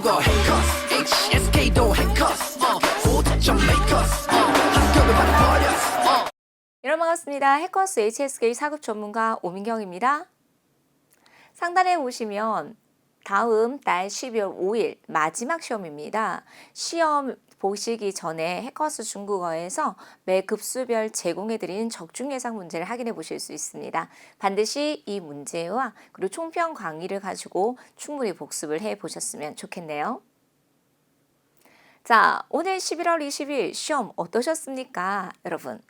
더 해커스 HSK도 해커스 호주점 메이커스 학교를 받아버렸어. 여러분 반갑습니다. 해커스 HSK 4급 전문가 오민경입니다. 상단에 보시면 다음 달 12월 5일 마지막 시험입니다. 시험 보시기 전에 해커스 중국어에서 매 급수별 제공해드린 적중 예상 문제를 확인해 보실 수 있습니다. 반드시 이 문제와 그리고 총평 강의를 가지고 충분히 복습을 해 보셨으면 좋겠네요. 자, 오늘 11월 20일 시험 어떠셨습니까, 여러분?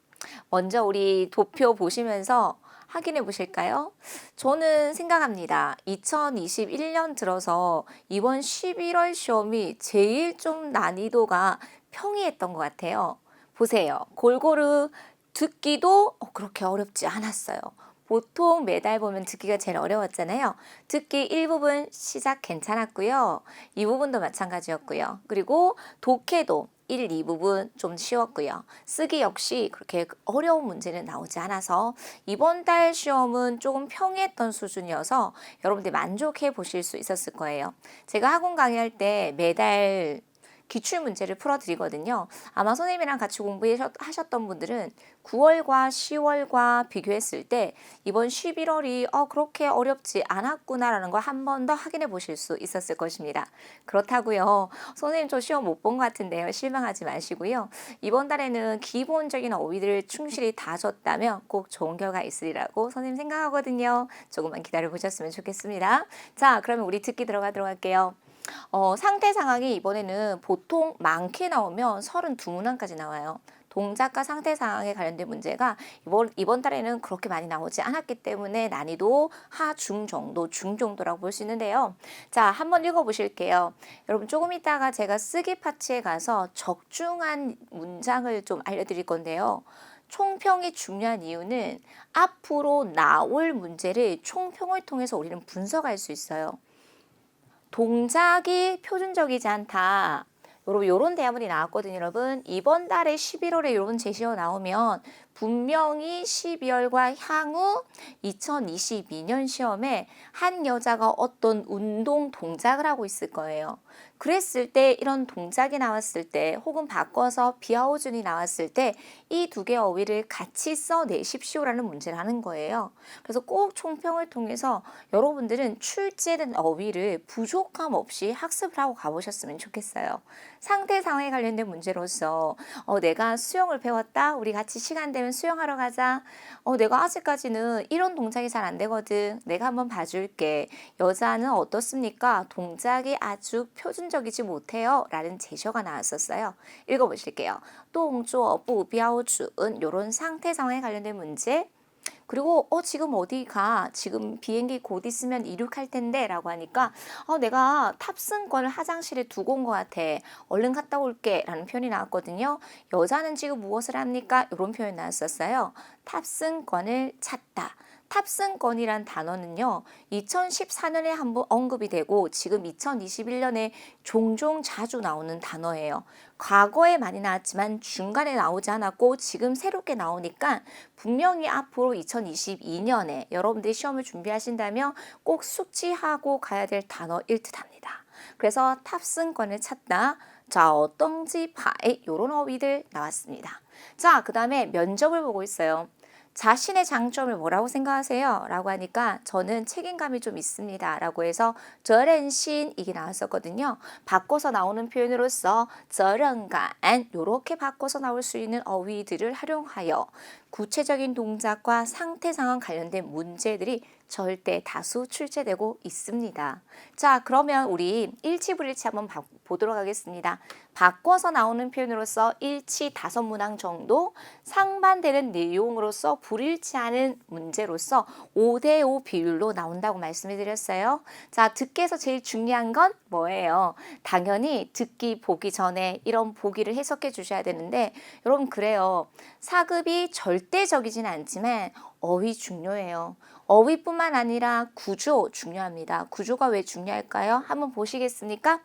먼저 우리 도표 보시면서 확인해 보실까요? 저는 생각합니다. 2021년 들어서 이번 11월 시험이 제일 좀 난이도가 평이했던 것 같아요. 보세요. 골고루 듣기도 그렇게 어렵지 않았어요. 보통 매달 보면 듣기가 제일 어려웠잖아요. 듣기 일부분 시작 괜찮았고요. 이 부분도 마찬가지였고요. 그리고 독해도 1, 2부분 좀 쉬웠고요. 쓰기 역시 그렇게 어려운 문제는 나오지 않아서 이번 달 시험은 조금 평이했던 수준이어서 여러분들 만족해 보실 수 있었을 거예요. 제가 학원 강의할 때 매달 기출문제를 풀어드리거든요. 아마 선생님이랑 같이 공부하셨던 분들은 9월과 10월과 비교했을 때 이번 11월이 그렇게 어렵지 않았구나라는 걸 한 번 더 확인해 보실 수 있었을 것입니다. 그렇다고요. 선생님 저 시험 못 본 것 같은데요. 실망하지 마시고요. 이번 달에는 기본적인 어휘들을 충실히 다 줬다면 꼭 좋은 결과 있으리라고 선생님 생각하거든요. 조금만 기다려 보셨으면 좋겠습니다. 자, 그러면 우리 듣기 들어가도록 할게요. 상태 상황이 이번에는 보통 많게 나오면 32문항까지 나와요. 동작과 상태 상황에 관련된 문제가 이번 달에는 그렇게 많이 나오지 않았기 때문에 난이도 하중 정도, 중 정도라고 볼 수 있는데요. 자, 한번 읽어보실게요. 여러분 조금 이따가 제가 쓰기 파츠에 가서 적중한 문장을 좀 알려드릴 건데요. 총평이 중요한 이유는 앞으로 나올 문제를 총평을 통해서 우리는 분석할 수 있어요. 동작이 표준적이지 않다. 요런 대화문이 나왔거든요, 여러분. 이번 달에 11월에 이런 제시어 나오면 분명히 12월과 향후 2022년 시험에 한 여자가 어떤 운동 동작을 하고 있을 거예요. 그랬을 때 이런 동작이 나왔을 때 혹은 바꿔서 비하오준이 나왔을 때 이 두 개의 어휘를 같이 써내십시오라는 문제를 하는 거예요. 그래서 꼭 총평을 통해서 여러분들은 출제된 어휘를 부족함 없이 학습을 하고 가보셨으면 좋겠어요. 상태 상황에 관련된 문제로서 내가 수영을 배웠다. 우리 같이 시간 되면 수영하러 가자. 내가 아직까지는 이런 동작이 잘 안 되거든. 내가 한번 봐줄게. 여자는 어떻습니까? 동작이 아주 표준적이지 못해요. 라는 제시어가 나왔었어요. 읽어보실게요. 동조, 부标准 이런 상태 상황에 관련된 문제. 그리고 지금 어디 가? 지금 비행기 곧 있으면 이륙할 텐데 라고 하니까 내가 탑승권을 화장실에 두고 온 것 같아. 얼른 갔다 올게 라는 표현이 나왔거든요. 여자는 지금 무엇을 합니까? 이런 표현이 나왔었어요. 탑승권을 찾다. 탑승권이란 단어는요. 2014년에 한번 언급이 되고 지금 2021년에 종종 자주 나오는 단어예요. 과거에 많이 나왔지만 중간에 나오지 않았고 지금 새롭게 나오니까 분명히 앞으로 2022년에 여러분들이 시험을 준비하신다면 꼭 숙지하고 가야 될 단어일 듯합니다. 그래서 탑승권을 찾다. 자, 어떤지 파에 이런 어휘들 나왔습니다. 자, 그 다음에 면접을 보고 있어요. 자신의 장점을 뭐라고 생각하세요? 라고 하니까 저는 책임감이 좀 있습니다. 라고 해서 저렌신 이게 나왔었거든요. 바꿔서 나오는 표현으로서 저런간 이렇게 바꿔서 나올 수 있는 어휘들을 활용하여 구체적인 동작과 상태 상황 관련된 문제들이 절대 다수 출제되고 있습니다. 자, 그러면 우리 일치불일치 한번 보도록 하겠습니다. 바꿔서 나오는 표현으로서 일치 5문항 정도, 상반되는 내용으로서 불일치하는 문제로서 5대5 비율로 나온다고 말씀을 드렸어요. 자, 듣기에서 제일 중요한 건 뭐예요? 당연히 듣기 보기 전에 이런 보기를 해석해 주셔야 되는데 여러분 그래요. 4급이 절대적이진 않지만 어휘 중요해요. 어휘뿐만 아니라 구조 중요합니다. 구조가 왜 중요할까요? 한번 보시겠습니까?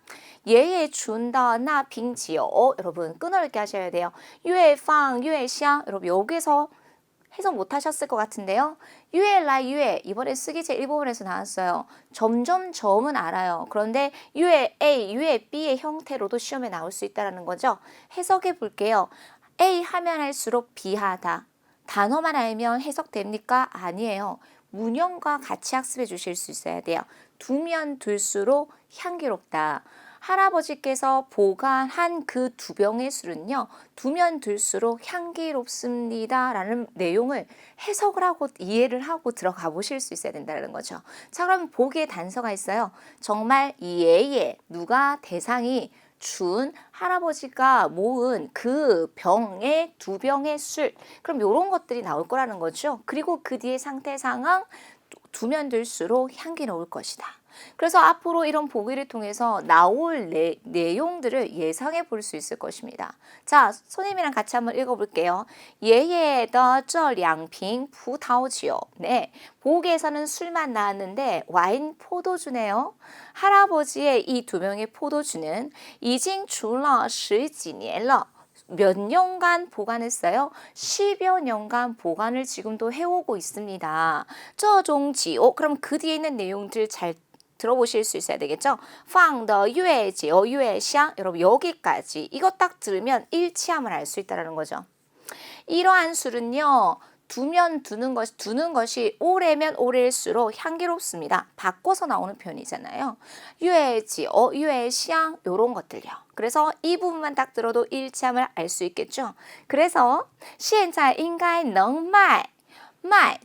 예에 준다 나 빙지요. 여러분 끊어읽기 하셔야 돼요. 越放越香. 여러분 여기서 해석 못 하셨을 것 같은데요. 유에来유에 이번에 쓰기 제 1부분에서 나왔어요. 점은 알아요. 그런데 유에 A, 유에 B의 형태로도 시험에 나올 수 있다는 거죠. 해석해 볼게요. A 하면 할수록 B하다. 단어만 알면 해석됩니까? 아니에요. 문형과 같이 학습해 주실 수 있어야 돼요. 두면 둘수록 향기롭다. 할아버지께서 보관한 그 두 병의 술은요, 두면 둘수록 향기롭습니다. 라는 내용을 해석을 하고 이해를 하고 들어가 보실 수 있어야 된다는 거죠. 자, 그럼 보기에 단서가 있어요. 정말 예예, 누가 대상이 준 할아버지가 모은 그 병의 두 병의 술. 그럼 이런 것들이 나올 거라는 거죠. 그리고 그 뒤에 상태 상황 두면 둘수록 향기로울 것이다. 그래서 앞으로 이런 보기를 통해서 나올 내용들을 예상해 볼 수 있을 것입니다. 자, 선생님이랑 같이 한번 읽어볼게요. 예예的这两瓶葡萄酒. 네, 보기에서는 술만 나왔는데 와인 포도주네요. 할아버지의 이 두 명의 포도주는 已经储了十几年了. 몇 년간 보관했어요? 10여 년간 보관을 지금도 해오고 있습니다. 这种酒, 그럼 그 뒤에 있는 내용들 잘 들어보실 수 있어야 되겠죠? 放得越久越香. 여러분 여기까지 이거 딱 들으면 일치함을 알 수 있다는 거죠. 이러한 술은요, 두는 것이 오래면 오래일수록 향기롭습니다. 바꿔서 나오는 표현이잖아요. 越久越香 이런 것들요. 그래서 이 부분만 딱 들어도 일치함을 알 수 있겠죠. 그래서 现在应该能卖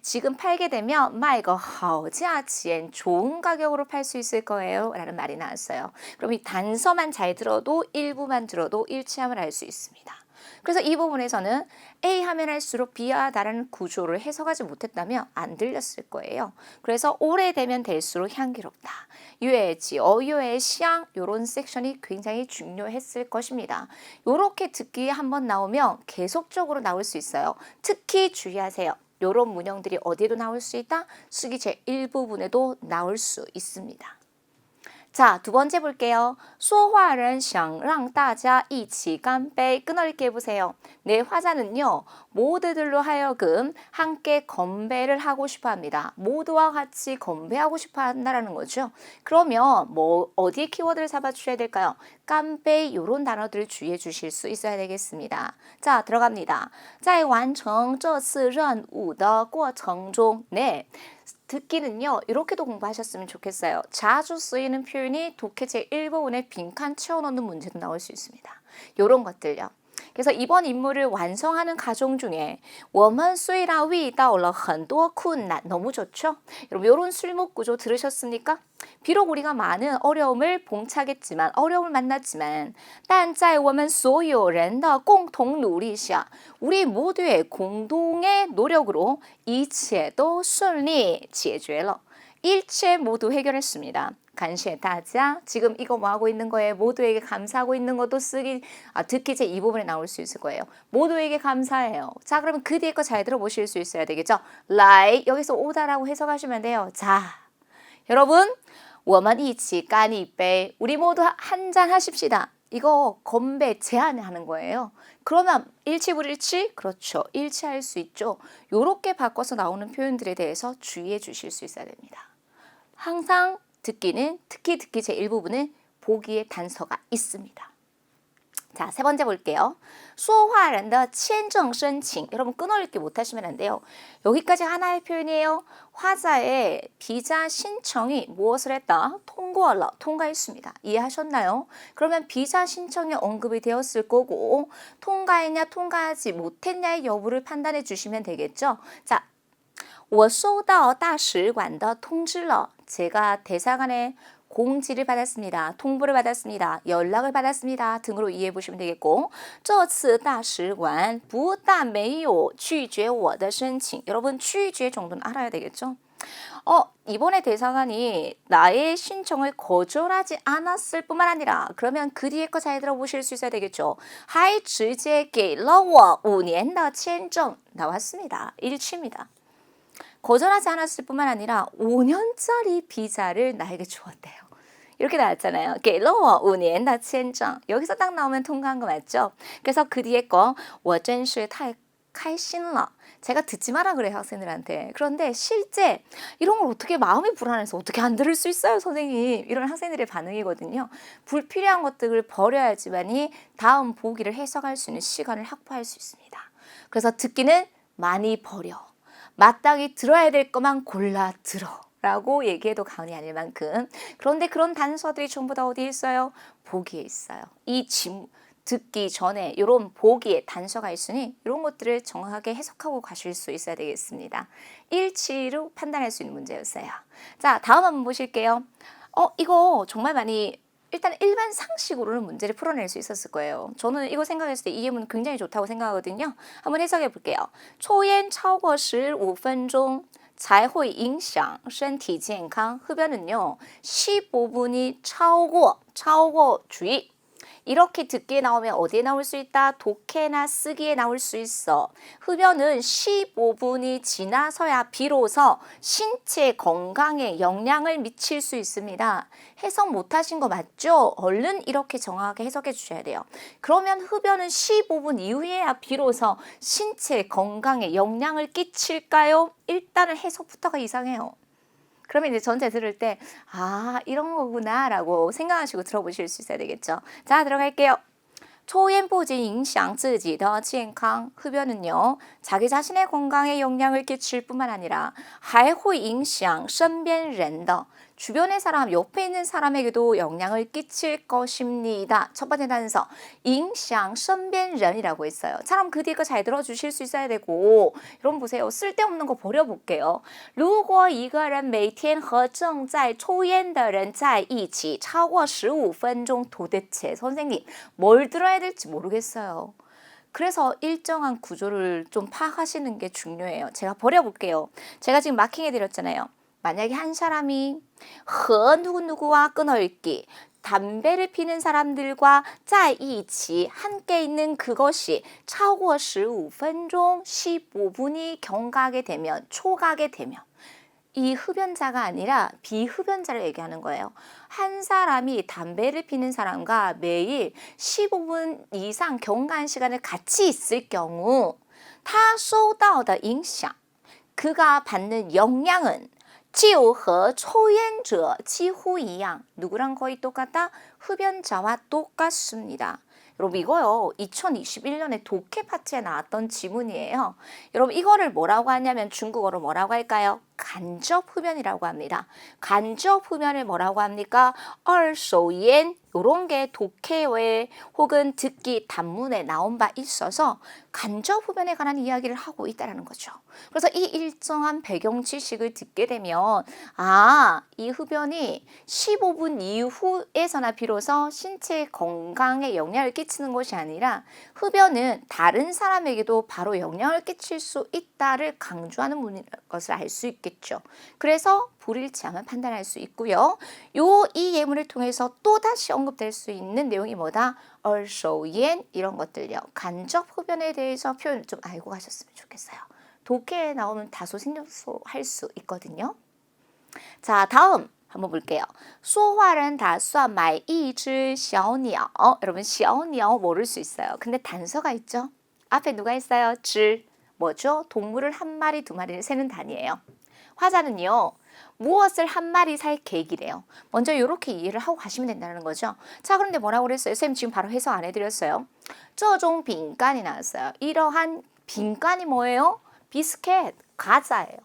지금 팔게 되면 卖个好价钱 좋은 가격으로 팔 수 있을 거예요 라는 말이 나왔어요. 그럼 이 단서만 잘 들어도 일부만 들어도 일치함을 알 수 있습니다. 그래서 이 부분에서는 A 하면 할수록 B하다라는 구조를 해석하지 못했다면 안 들렸을 거예요. 그래서 오래되면 될수록 향기롭다. 유해지어, 유해시향 이런 섹션이 굉장히 중요했을 것입니다. 이렇게 듣기 한번 나오면 계속적으로 나올 수 있어요. 특히 주의하세요. 이런 문형들이 어디에도 나올 수 있다? 쓰기 제1부분에도 나올 수 있습니다. 자, 두 번째 볼게요. 说话人想让大家一起干杯. 끈어있게 해보세요. 내 화자는요, 모두들로 하여금 함께 건배를 하고 싶어 합니다. 모두와 같이 건배하고 싶어 한다는 거죠. 그러면 뭐 어디에 키워드를 잡아주셔야 될까요? 깐베이 이런 단어들을 주의해 주실 수 있어야 되겠습니다. 자, 들어갑니다. 在完成这次任务的过程中, 네. 듣기는요, 이렇게도 공부하셨으면 좋겠어요. 자주 쓰이는 표현이 독해 제1부분에 빈칸 채워넣는 문제도 나올 수 있습니다. 이런 것들요. 그래서 이번 임무를 완성하는 과정 중에 我们虽然遇到了很多困难 너무 좋죠? 여러분 이런 술목 구조 들으셨습니까? 비록 우리가 많은 어려움을 봉착했지만 어려움을 만났지만 但在我们所有人的共同努力下 우리 모두의 공동의 노력으로 一切都顺利解决了 일체 모두 해결했습니다. 간시에 다자 지금 이거 뭐 하고 있는 거예요? 모두에게 감사하고 있는 것도 듣기 제 이 부분에 나올 수 있을 거예요. 모두에게 감사해요. 자, 그러면 그 뒤에 거 잘 들어보실 수 있어야 되겠죠? like 여기서 오다라고 해석하시면 돼요. 자, 여러분, 我们一起干一杯 우리 모두 한잔 하십시다. 이거 건배 제안하는 거예요. 그러면 일치불일치? 그렇죠. 일치할 수 있죠. 요렇게 바꿔서 나오는 표현들에 대해서 주의해 주실 수 있어야 됩니다. 항상 듣기는 특히 듣기 제1부분은 보기에 단서가 있습니다. 자, 세 번째 볼게요. 说话人的签证申请. 여러분 끊어읽기 못하시면 안 돼요. 여기까지 하나의 표현이에요. 화자의 비자 신청이 무엇을 했다? 통과했습니다. 이해하셨나요? 그러면 비자 신청이 언급이 되었을 거고 통과했냐 통과하지 못했냐의 여부를 판단해 주시면 되겠죠. 자, 我收到大使馆的通知了. 제가 대사관의 공지를 받았습니다. 통보를 받았습니다. 연락을 받았습니다. 등으로 이해해 보시면 되겠고 这次大使馆不但没有拒绝我的申请. 여러분拒绝 정도는 알아야 되겠죠? 이번에 대사관이 나의 신청을 거절하지 않았을 뿐만 아니라 그러면 그 뒤에 거 잘 들어보실 수 있어야 되겠죠. 还直接给了我5年的签证. 나왔습니다. 일치입니다. 거절하지 않았을 뿐만 아니라 5년짜리 비자를 나에게 주었대요. 이렇게 나왔잖아요. 给了我5年的签证. 여기서 딱 나오면 통과한 거 맞죠? 그래서 그 뒤에 거 我真是太开心了. 제가 듣지 마라 그래요, 학생들한테. 그런데 실제 이런 걸 어떻게 마음이 불안해서 어떻게 안 들을 수 있어요, 선생님. 이런 학생들의 반응이거든요. 불필요한 것들을 버려야지만이 다음 보기를 해석할 수 있는 시간을 확보할 수 있습니다. 그래서 듣기는 많이 버려. 마땅히 들어야 될 것만 골라 들어. 라고 얘기해도 과언이 아닐 만큼. 그런데 그런 단서들이 전부 다 어디에 있어요? 보기에 있어요. 듣기 전에 이런 보기에 단서가 있으니 이런 것들을 정확하게 해석하고 가실 수 있어야 되겠습니다. 일치로 판단할 수 있는 문제였어요. 자, 다음 한번 보실게요. 이거 정말 많이 일단 일반 상식으로는 문제를 풀어낼 수 있었을 거예요. 저는 이거 생각했을 때 이 예문 굉장히 좋다고 생각하거든요. 한번 해석해 볼게요. 抽烟超过15分钟才会影响身体健康. 흡연은요, 15분이 超过 주의. 이렇게 듣기에 나오면 어디에 나올 수 있다? 독해나 쓰기에 나올 수 있어. 흡연은 15분이 지나서야 비로소 신체 건강에 영향을 미칠 수 있습니다. 해석 못하신 거 맞죠? 얼른 이렇게 정확하게 해석해 주셔야 돼요. 그러면 흡연은 15분 이후에야 비로소 신체 건강에 영향을 끼칠까요? 일단은 해석부터가 이상해요. 그러면 이제 전체 들을 때 이런 거구나 라고 생각하시고 들어보실 수 있어야 되겠죠. 자, 들어갈게요. 抽烟不仅影响自己的健康, 흡연은요, 자기 자신의 건강에 영향을 끼칠 뿐만 아니라 还会影响身边人的, 주변의 사람, 옆에 있는 사람에게도 영향을 끼칠 것입니다. 첫 번째 단서, 影响身边人이라고 했어요. 사람 그 뒤에 거 잘 들어주실 수 있어야 되고, 여러분 보세요. 쓸데없는 거 버려볼게요. 如果一个人每天和正在抽烟的人在一起超过15分钟, 도대체 선생님 뭘 들어야 될지 모르겠어요. 그래서 일정한 구조를 좀 파악하시는 게 중요해요. 제가 버려볼게요. 제가 지금 마킹해 드렸잖아요. 만약에 한 사람이 누구누구와 끊어읽기, 담배를 피는 사람들과 在一起 함께 있는 그것이 超过15分钟, 15분이 경과하게 되면, 초과하게 되면, 이 흡연자가 아니라 비흡연자를 얘기하는 거예요. 한 사람이 담배를 피는 사람과 매일 15분 이상 경과한 시간을 같이 있을 경우 他受到的影响, 그가 받는 영향은 就和抽烟者几乎一样. 누구랑 거의 똑같다? 흡연자와 똑같습니다. 여러분 이거요, 2021년에 독해 파트에 나왔던 지문이에요. 여러분 이거를 뭐라고 하냐면 중국어로 뭐라고 할까요? 간접 흡연이라고 합니다. 간접 흡연을 뭐라고 합니까? 二手烟. 요런 게 독해외 혹은 듣기 단문에 나온 바 있어서 간접 흡연에 관한 이야기를 하고 있다는 거죠. 그래서 이 일정한 배경 지식을 듣게 되면 이 흡연이 15분 이후에서나 비로소 신체 건강에 영향을 끼치는 것이 아니라 흡연은 다른 사람에게도 바로 영향을 끼칠 수 있다를 강조하는 것을 알 수 있겠죠. 그래서 불일치함을 판단할 수 있고요. 이 예문을 통해서 또다시 언급될 수 있는 내용이 뭐다? 二手烟 이런 것들요. 간접 흡연에 대해서 표현을 좀 알고 가셨으면 좋겠어요. 독해에 나오면 다소 신경써 할 수 있거든요. 자, 다음 한번 볼게요. 说话人打算买一只小鸟. 여러분 小鸟 모를 수 있어요. 근데 단서가 있죠. 앞에 누가 있어요? 只. 뭐죠? 동물을 한 마리, 두 마리를 세는 단위예요. 화자는요, 무엇을 한 마리 살 계획이래요. 먼저 이렇게 이해를 하고 가시면 된다는 거죠. 자, 그런데 뭐라고 그랬어요? 쌤 지금 바로 해석 안 해드렸어요. 这种饼干이 나왔어요. 이러한 빈간이 뭐예요? 비스켓, 과자예요.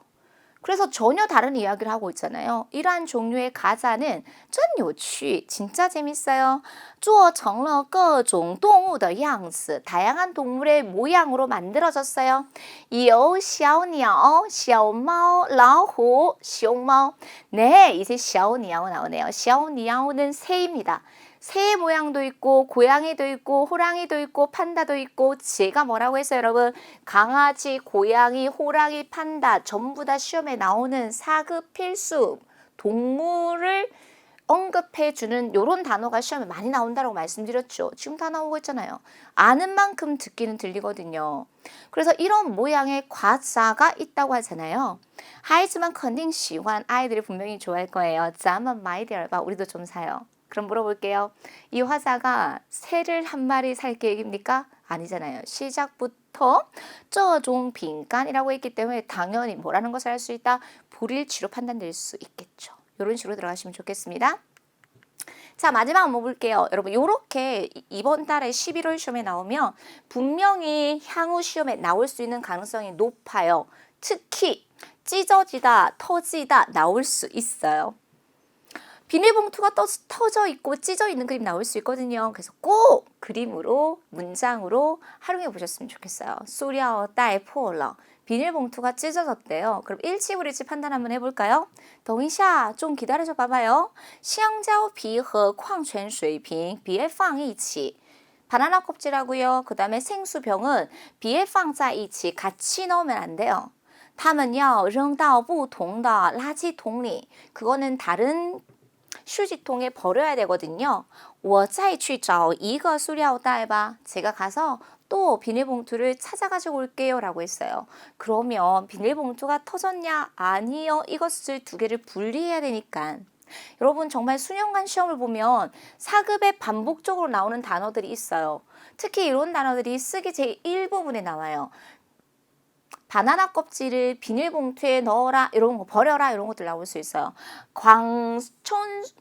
그래서 전혀 다른 이야기를 하고 있잖아요. 이러한 종류의 과자는 真有趣, 진짜 재밌어요. 做成了各种动物的样子, 다양한 동물의 모양으로 만들어졌어요. 有小鸟, 小猫, 老虎, 熊猫. 네, 이제 小鸟 나오네요. 小鸟는 새입니다. 새 모양도 있고 고양이도 있고 호랑이도 있고 판다도 있고. 제가 뭐라고 했어요, 여러분? 강아지, 고양이, 호랑이, 판다 전부 다 시험에 나오는 4급 필수 동물을 언급해주는 이런 단어가 시험에 많이 나온다고 말씀드렸죠. 지금 다 나오고 있잖아요. 아는 만큼 듣기는 들리거든요. 그래서 이런 모양의 과자가 있다고 하잖아요. 孩子们肯定喜欢, 아이들이 분명히 좋아할 거예요. 咱们买点吧, 우리도 좀 사요. 그럼 물어볼게요. 이 화사가 새를 한 마리 살 계획입니까? 아니잖아요. 시작부터 这种 빈간이라고 했기 때문에 당연히 뭐라는 것을 할 수 있다? 불일치로 판단될 수 있겠죠. 이런 식으로 들어가시면 좋겠습니다. 자, 마지막 한번 볼게요. 여러분, 요렇게 이번 달에 11월 시험에 나오면 분명히 향후 시험에 나올 수 있는 가능성이 높아요. 특히 찢어지다, 터지다 나올 수 있어요. 비닐봉투가 터져 있고 찢어 있는 그림 나올 수 있거든요. 그래서 꼭 그림으로, 문장으로 활용해 보셨으면 좋겠어요.塑料袋破了. 비닐봉투가 찢어졌대요. 그럼 일치불일치 판단 한번 해볼까요? 等一下, 좀 기다려줘 봐봐요. 香蕉皮和矿泉水瓶别放一起. 바나나 껍질하고요. 그 다음에 생수병은 别放在一起, 같이 넣으면 안 돼요. 它们要扔到不同的垃圾桶里. 그거는 다른 휴지통에 버려야 되거든요. 我再去找一个塑料袋吧. 제가 가서 또 비닐봉투를 찾아가지고 올게요 라고 했어요. 그러면 비닐봉투가 터졌냐? 아니요. 이것을 두 개를 분리해야 되니까. 여러분 정말 수년간 시험을 보면 4급에 반복적으로 나오는 단어들이 있어요. 특히 이런 단어들이 쓰기 제1부분에 나와요. 바나나 껍질을 비닐봉투에 넣어라, 이런 거 버려라, 이런 것들 나올 수 있어요.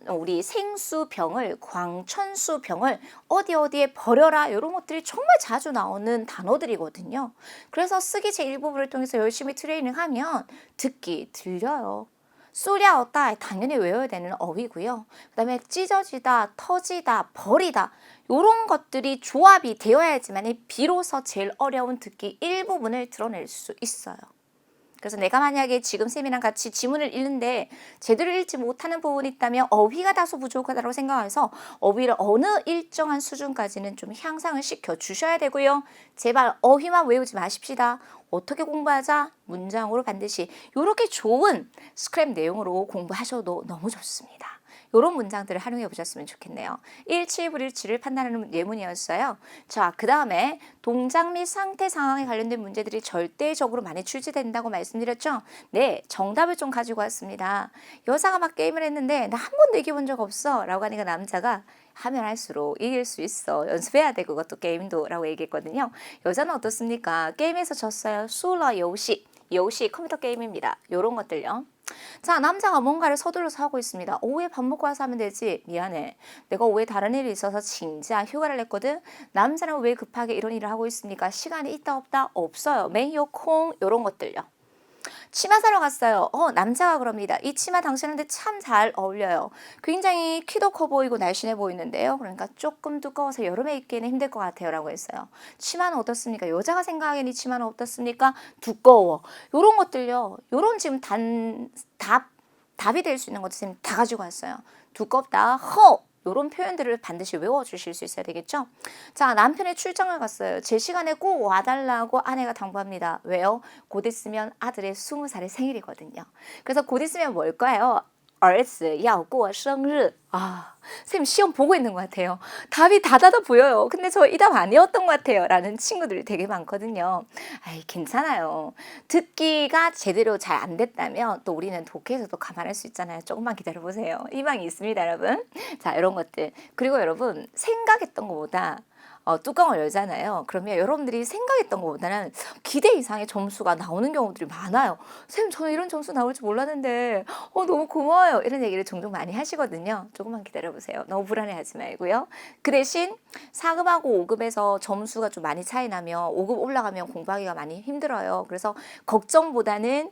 우리 생수병을, 광천수병을 어디에 버려라, 이런 것들이 정말 자주 나오는 단어들이거든요. 그래서 쓰기 제1부분을 통해서 열심히 트레이닝하면 듣기 들려요. 塑料袋 당연히 외워야 되는 어휘고요. 그 다음에 찢어지다, 터지다, 버리다 이런 것들이 조합이 되어야지만 비로소 제일 어려운 듣기 일부분을 드러낼 수 있어요. 그래서 내가 만약에 지금 쌤이랑 같이 지문을 읽는데 제대로 읽지 못하는 부분이 있다면 어휘가 다소 부족하다고 생각해서 어휘를 어느 일정한 수준까지는 좀 향상을 시켜 주셔야 되고요. 제발 어휘만 외우지 마십시다. 어떻게 공부하자? 문장으로 반드시 이렇게 좋은 스크랩 내용으로 공부하셔도 너무 좋습니다. 이런 문장들을 활용해 보셨으면 좋겠네요. 일치불일치를 판단하는 예문이었어요. 자, 그 다음에 동작 및 상태 상황에 관련된 문제들이 절대적으로 많이 출제된다고 말씀드렸죠? 네, 정답을 좀 가지고 왔습니다. 여자가 막 게임을 했는데 나 한 번도 이겨본 적 없어 라고 하니까 남자가 하면 할수록 이길 수 있어. 연습해야 돼. 그것도 게임도 라고 얘기했거든요. 여자는 어떻습니까? 게임에서 졌어요. 수러游戏 컴퓨터 게임입니다. 이런 것들요. 자, 남자가 뭔가를 서둘러서 하고 있습니다. 오후에 밥 먹고 와서 하면 되지. 미안해. 내가 오후에 다른 일이 있어서 진짜 휴가를 냈거든. 남자는 왜 급하게 이런 일을 하고 있습니까? 시간이 있다 없다? 없어요. 메이요 콩 이런 것들요. 치마 사러 갔어요. 남자가 그럽니다. 이 치마 당신한테 참 잘 어울려요. 굉장히 키도 커 보이고 날씬해 보이는데요. 그러니까 조금 두꺼워서 여름에 입기에는 힘들 것 같아요 라고 했어요. 치마는 어떻습니까? 여자가 생각하기엔 이 치마는 어떻습니까? 두꺼워. 요런 것들요. 요런 지금 답이 될 수 있는 것들 다 가지고 왔어요. 두껍다. 이런 표현들을 반드시 외워주실 수 있어야 되겠죠? 자, 남편이 출장을 갔어요. 제 시간에 꼭 와달라고 아내가 당부합니다. 왜요? 곧 있으면 아들의 20살의 생일이거든요. 그래서 곧 있으면 뭘까요? 儿子要过生日. 선생님 시험 보고 있는 것 같아요. 답이 다다다 보여요. 근데 저 이 답 아니었던 것 같아요. 라는 친구들이 되게 많거든요. 괜찮아요. 듣기가 제대로 잘 안 됐다면 또 우리는 독해에서도 감안할 수 있잖아요. 조금만 기다려보세요. 희망이 있습니다, 여러분. 자, 이런 것들. 그리고 여러분, 생각했던 것보다 뚜껑을 열잖아요. 그러면 여러분들이 생각했던 것보다는 기대 이상의 점수가 나오는 경우들이 많아요. 선생님, 저는 이런 점수 나올 줄 몰랐는데 너무 고마워요. 이런 얘기를 종종 많이 하시거든요. 조금만 기다려보세요. 너무 불안해하지 말고요. 그 대신 4급하고 5급에서 점수가 좀 많이 차이 나면 5급 올라가면 공부하기가 많이 힘들어요. 그래서 걱정보다는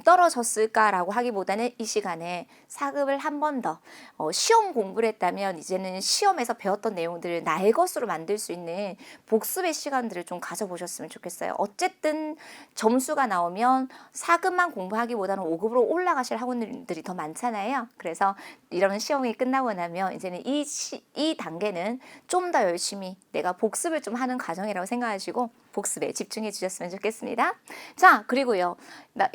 떨어졌을까라고 하기보다는 이 시간에 4급을 한 번 더 시험 공부를 했다면 이제는 시험에서 배웠던 내용들을 나의 것으로 만들 수 있는 복습의 시간들을 좀 가져보셨으면 좋겠어요. 어쨌든 점수가 나오면 4급만 공부하기보다는 5급으로 올라가실 학원들이 더 많잖아요. 그래서 이런 시험이 끝나고 나면 이제는 이 단계는 좀 더 열심히 내가 복습을 좀 하는 과정이라고 생각하시고 복습에 집중해 주셨으면 좋겠습니다. 자, 그리고요.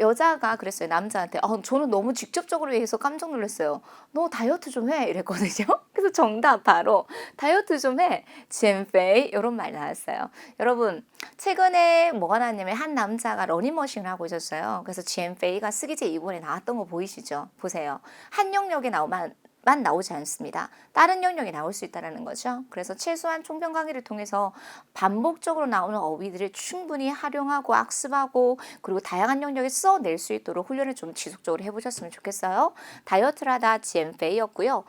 여자가 그랬어요. 남자한테. 저는 너무 직접적으로 얘기해서 깜짝 놀랐어요. 너 다이어트 좀 해. 이랬거든요. 그래서 정답 바로 다이어트 좀 해. 젠페이 이런 말 나왔어요. 여러분, 최근에 뭐가 나왔냐면 한 남자가 러닝머신을 하고 있었어요. 그래서 젠페이가 쓰기제 2번에 나왔던 거 보이시죠? 보세요. 한영역에 나오면 만 나오지 않습니다. 다른 영역이 나올 수 있다는 거죠. 그래서 최소한 총평 강의를 통해서 반복적으로 나오는 어휘들을 충분히 활용하고 학습하고 그리고 다양한 영역에 써낼 수 있도록 훈련을 좀 지속적으로 해보셨으면 좋겠어요. 다이어트를 하다 GM페이였고요.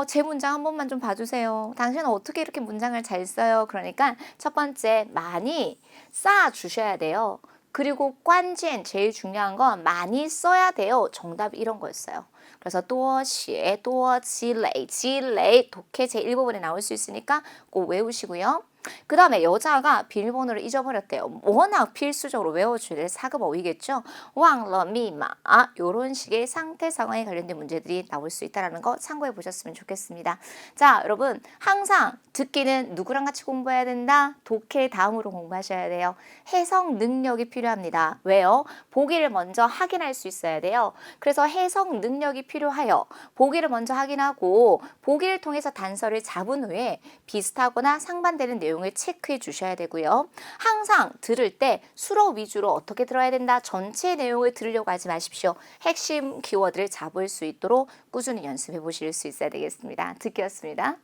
제 문장 한 번만 좀 봐주세요. 당신은 어떻게 이렇게 문장을 잘 써요? 그러니까 첫 번째, 많이 쌓아주셔야 돼요. 그리고 관键 제일 중요한 건 많이 써야 돼요. 정답이 이런 거였어요. 그래서 多写多积累독해 제1부분에 나올 수 있으니까 꼭 외우시고요. 그 다음에 여자가 비밀번호를 잊어버렸대요. 워낙 필수적으로 외워줘야 될 사급 어휘겠죠. 忘了密码 이런 식의 상태 상황에 관련된 문제들이 나올 수 있다는 거 참고해 보셨으면 좋겠습니다. 자, 여러분 항상 듣기는 누구랑 같이 공부해야 된다? 독해 다음으로 공부하셔야 돼요. 해석 능력이 필요합니다. 왜요? 보기를 먼저 확인할 수 있어야 돼요. 그래서 해석 능력이 필요하여 보기를 먼저 확인하고 보기를 통해서 단서를 잡은 후에 비슷하거나 상반되는 내용을 체크해 주셔야 되고요. 항상 들을 때 수로 위주로 어떻게 들어야 된다. 전체 내용을 들으려고 하지 마십시오. 핵심 키워드를 잡을 수 있도록 꾸준히 연습해 보실 수 있어야 되겠습니다. 듣기였습니다.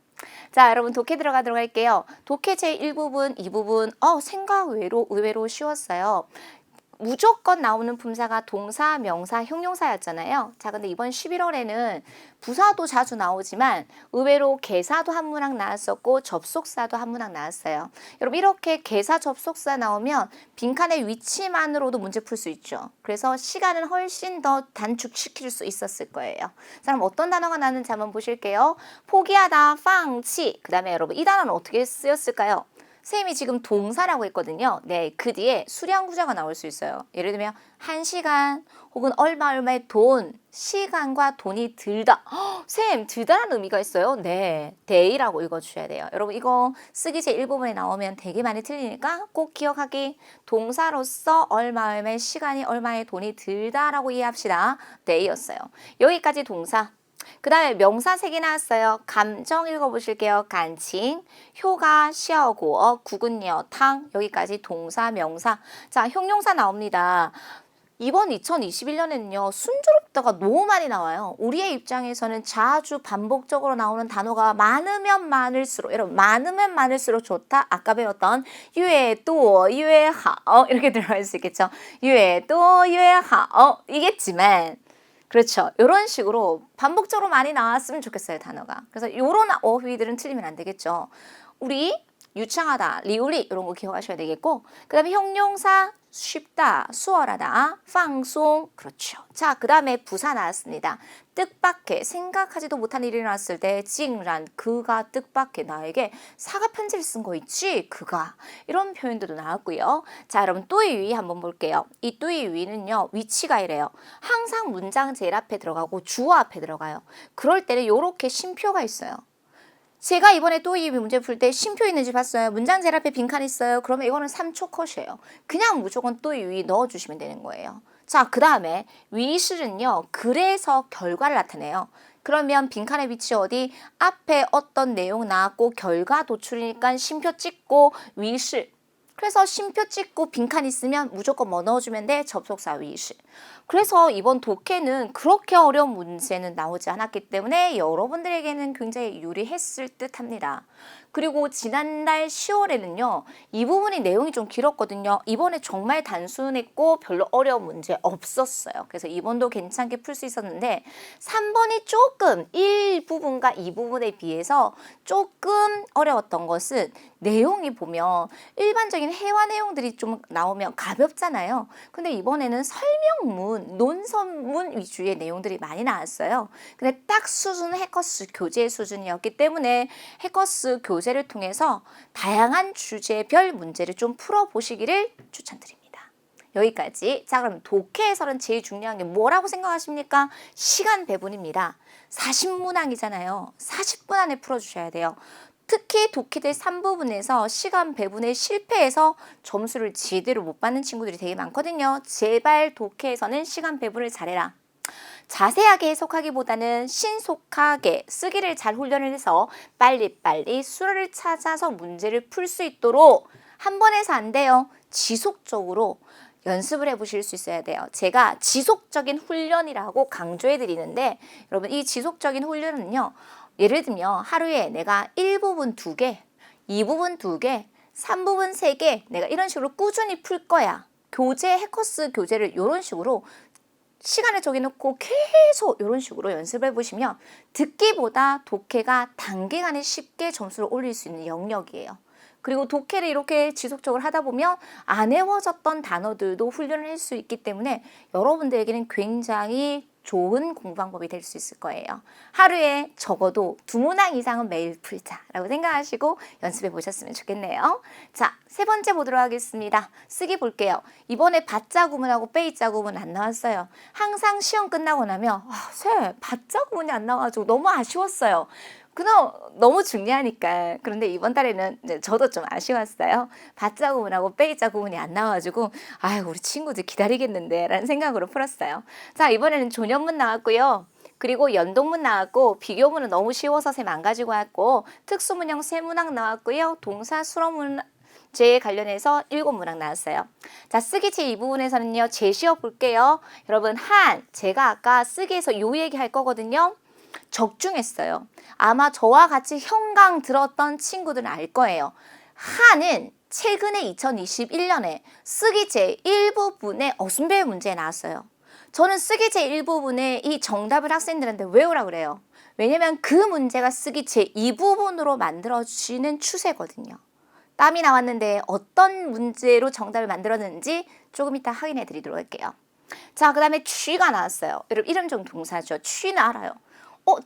자, 여러분 독해 들어가도록 할게요. 독해 제1부분, 2부분 생각 의외로 쉬웠어요. 무조건 나오는 품사가 동사, 명사, 형용사였잖아요. 자, 근데 이번 11월에는 부사도 자주 나오지만 의외로 개사도 한 문항 나왔었고 접속사도 한 문항 나왔어요. 여러분 이렇게 개사, 접속사 나오면 빈칸의 위치만으로도 문제 풀 수 있죠. 그래서 시간은 훨씬 더 단축시킬 수 있었을 거예요. 자, 그럼 어떤 단어가 나왔는지 한번 보실게요. 포기하다, 放弃. 그 다음에 여러분 이 단어는 어떻게 쓰였을까요? 선생님이 지금 동사라고 했거든요. 네, 그 뒤에 수량 구조가 나올 수 있어요. 예를 들면 1시간 혹은 얼마의 돈, 시간과 돈이 들다. 쌤, 들다라는 의미가 있어요? 네, day라고 읽어주셔야 돼요. 여러분 이거 쓰기 제1부분에 나오면 되게 많이 틀리니까 꼭 기억하기. 동사로서 얼마의 시간이 얼마의 돈이 들다라고 이해합시다. day였어요. 여기까지 동사. 그 다음에 명사 3개 나왔어요. 감정 읽어보실게요. 간칭, 효가, 시어고, 구근여, 탕. 여기까지 동사, 명사. 자, 형용사 나옵니다. 이번 2021년에는요. 순조롭다가 너무 많이 나와요. 우리의 입장에서는 자주 반복적으로 나오는 단어가 많으면 많을수록 여러분 많으면 많을수록 좋다. 아까 배웠던 越多越好 이렇게 들어갈 수 있겠죠. 越多越好 이겠지만 그렇죠. 이런 식으로 반복적으로 많이 나왔으면 좋겠어요, 단어가. 그래서 이런 어휘들은 틀리면 안 되겠죠. 우리 유창하다, 리우리 이런 거 기억하셔야 되겠고 그 다음에 형용사 쉽다, 수월하다, 放松 그렇죠. 자, 그 다음에 부사 나왔습니다. 뜻밖의 생각하지도 못한 일이 일어났을 때 찡란 그가 뜻밖의 나에게 사과 편지를 쓴 거 있지 그가 이런 표현들도 나왔고요. 자, 여러분 또이위 한번 볼게요. 이 또이위는요 위치가 이래요. 항상 문장 제일 앞에 들어가고 주어 앞에 들어가요. 그럴 때는 이렇게 쉼표가 있어요. 제가 이번에 또이 문제 풀 때 쉼표 있는지 봤어요. 문장 제일 앞에 빈칸 있어요. 그러면 이거는 3초 컷이에요. 그냥 무조건 또이 넣어주시면 되는 거예요. 자, 그 다음에 위실은요. 그래서 결과를 나타내요. 그러면 빈칸의 위치 어디? 앞에 어떤 내용 나왔고 결과 도출이니까 쉼표 찍고 위실. 그래서 쉼표 찍고 빈칸 있으면 무조건 뭐 넣어주면 돼? 접속사 위실. 그래서 이번 독해는 그렇게 어려운 문제는 나오지 않았기 때문에 여러분들에게는 굉장히 유리했을 듯 합니다. 그리고 지난달 10월에는요. 이 부분이 내용이 좀 길었거든요. 이번에 정말 단순했고 별로 어려운 문제 없었어요. 그래서 이번도 괜찮게 풀 수 있었는데 3번이 조금 1부분과 2부분에 비해서 조금 어려웠던 것은 내용이 보면 일반적인 회화 내용들이 좀 나오면 가볍잖아요. 근데 이번에는 설명문, 논설문 위주의 내용들이 많이 나왔어요. 근데 딱 수준은 해커스 교재 수준이었기 때문에 해커스 교재를 통해서 다양한 주제별 문제를 좀 풀어보시기를 추천드립니다. 여기까지. 자, 그럼 독해에서는 제일 중요한 게 뭐라고 생각하십니까? 시간 배분입니다. 40문항이잖아요. 40분 안에 풀어주셔야 돼요. 특히 독해대 3부분에서 시간 배분에 실패해서 점수를 제대로 못 받는 친구들이 되게 많거든요. 제발 독해에서는 시간 배분을 잘해라. 자세하게 해석하기보다는 신속하게 쓰기를 잘 훈련을 해서 빨리빨리 수를 찾아서 문제를 풀 수 있도록 한 번 해서 안 돼요. 지속적으로 연습을 해보실 수 있어야 돼요. 제가 지속적인 훈련이라고 강조해 드리는데 여러분 이 지속적인 훈련은요. 예를 들면 하루에 내가 1부분 2개, 2부분 2개, 3부분 3개 내가 이런 식으로 꾸준히 풀 거야. 교재, 해커스 교재를 이런 식으로 시간을 정해놓고 계속 이런 식으로 연습해 보시면 듣기보다 독해가 단기간에 쉽게 점수를 올릴 수 있는 영역이에요. 그리고 독해를 이렇게 지속적으로 하다 보면 안 외워졌던 단어들도 훈련을 할 수 있기 때문에 여러분들에게는 굉장히 좋은 공부 방법이 될 수 있을 거예요. 하루에 적어도 2문항 이상은 매일 풀자라고 생각하시고 연습해 보셨으면 좋겠네요. 자, 세 번째 보도록 하겠습니다. 쓰기 볼게요. 이번에 받자 구문하고 빼이자 구문 안 나왔어요. 항상 시험 끝나고 나면 받자 구문이 안 나와가지고 너무 아쉬웠어요. 그냥 너무 중요하니까. 그런데 이번 달에는 저도 좀 아쉬웠어요. 받자 구문하고 빼이자 구문이 안 나와가지고 우리 친구들 기다리겠는데 라는 생각으로 풀었어요. 자, 이번에는 조년문 나왔고요. 그리고 연동문 나왔고 비교문은 너무 쉬워서 셈 안 가지고 왔고 특수문형 3문항 나왔고요. 동사 수로문 제 관련해서 7문항 나왔어요. 자, 쓰기 제2부분에서는요. 제시어 볼게요. 여러분 제가 아까 쓰기에서 요 얘기 할 거거든요. 적중했어요. 아마 저와 같이 현강 들었던 친구들은 알 거예요. 한은 최근에 2021년에 쓰기 제1부분에 어순배열 문제에 나왔어요. 저는 쓰기 제1부분에 이 정답을 학생들한테 외우라 그래요. 왜냐면 그 문제가 쓰기 제2부분으로 만들어지는 추세거든요. 땀이 나왔는데 어떤 문제로 정답을 만들었는지 조금 이따 확인해 드리도록 할게요. 자, 그 다음에 취가 나왔어요. 여러분 이름종 동사죠. 취는 알아요.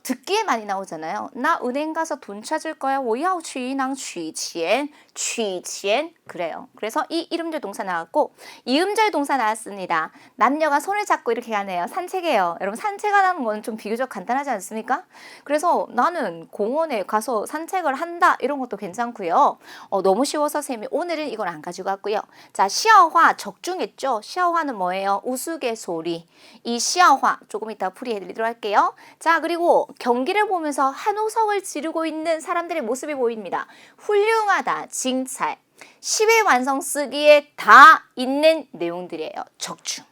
듣기에 많이 나오잖아요. 나 은행 가서 돈 찾을 거야. 我要去银行取钱. 取钱. 그래요. 그래서 이 이름절 동사 나왔고 이음절 동사 나왔습니다. 남녀가 손을 잡고 이렇게 가네요. 산책해요. 여러분 산책하는 건 좀 비교적 간단하지 않습니까? 그래서 나는 공원에 가서 산책을 한다. 이런 것도 괜찮고요. 너무 쉬워서 쌤이 오늘은 이걸 안 가지고 왔고요. 자, 시어화 적중했죠. 시어화는 뭐예요? 우스갯소리. 이 시어화 조금 이따 풀이해드리도록 할게요. 자, 그리고 경기를 보면서 한호성을 지르고 있는 사람들의 모습이 보입니다. 훌륭하다, 징찰. 10의 완성 쓰기에 다 있는 내용들이에요. 적중.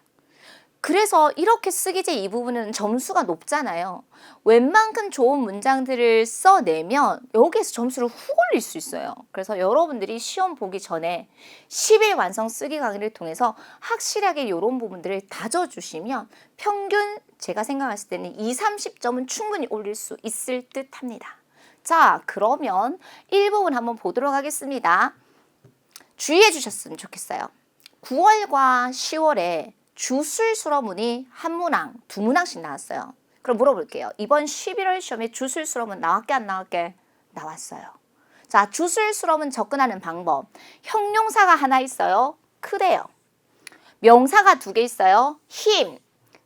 그래서 이렇게 쓰기 제2 부분은 점수가 높잖아요. 웬만큼 좋은 문장들을 써내면 여기에서 점수를 훅 올릴 수 있어요. 그래서 여러분들이 시험 보기 전에 10일 완성 쓰기 강의를 통해서 확실하게 이런 부분들을 다져주시면 평균 제가 생각했을 때는 20-30점은 충분히 올릴 수 있을 듯 합니다. 자, 그러면 1부분 한번 보도록 하겠습니다. 주의해 주셨으면 좋겠어요. 9월과 10월에 주술수로문이 한 문항, 2문항씩 나왔어요. 그럼 물어볼게요. 이번 11월 시험에 주술수로문 나왔게 안 나왔게? 나왔어요. 자, 주술수로문 접근하는 방법. 형용사가 하나 있어요. 크대요. 명사가 2개 있어요. 힘.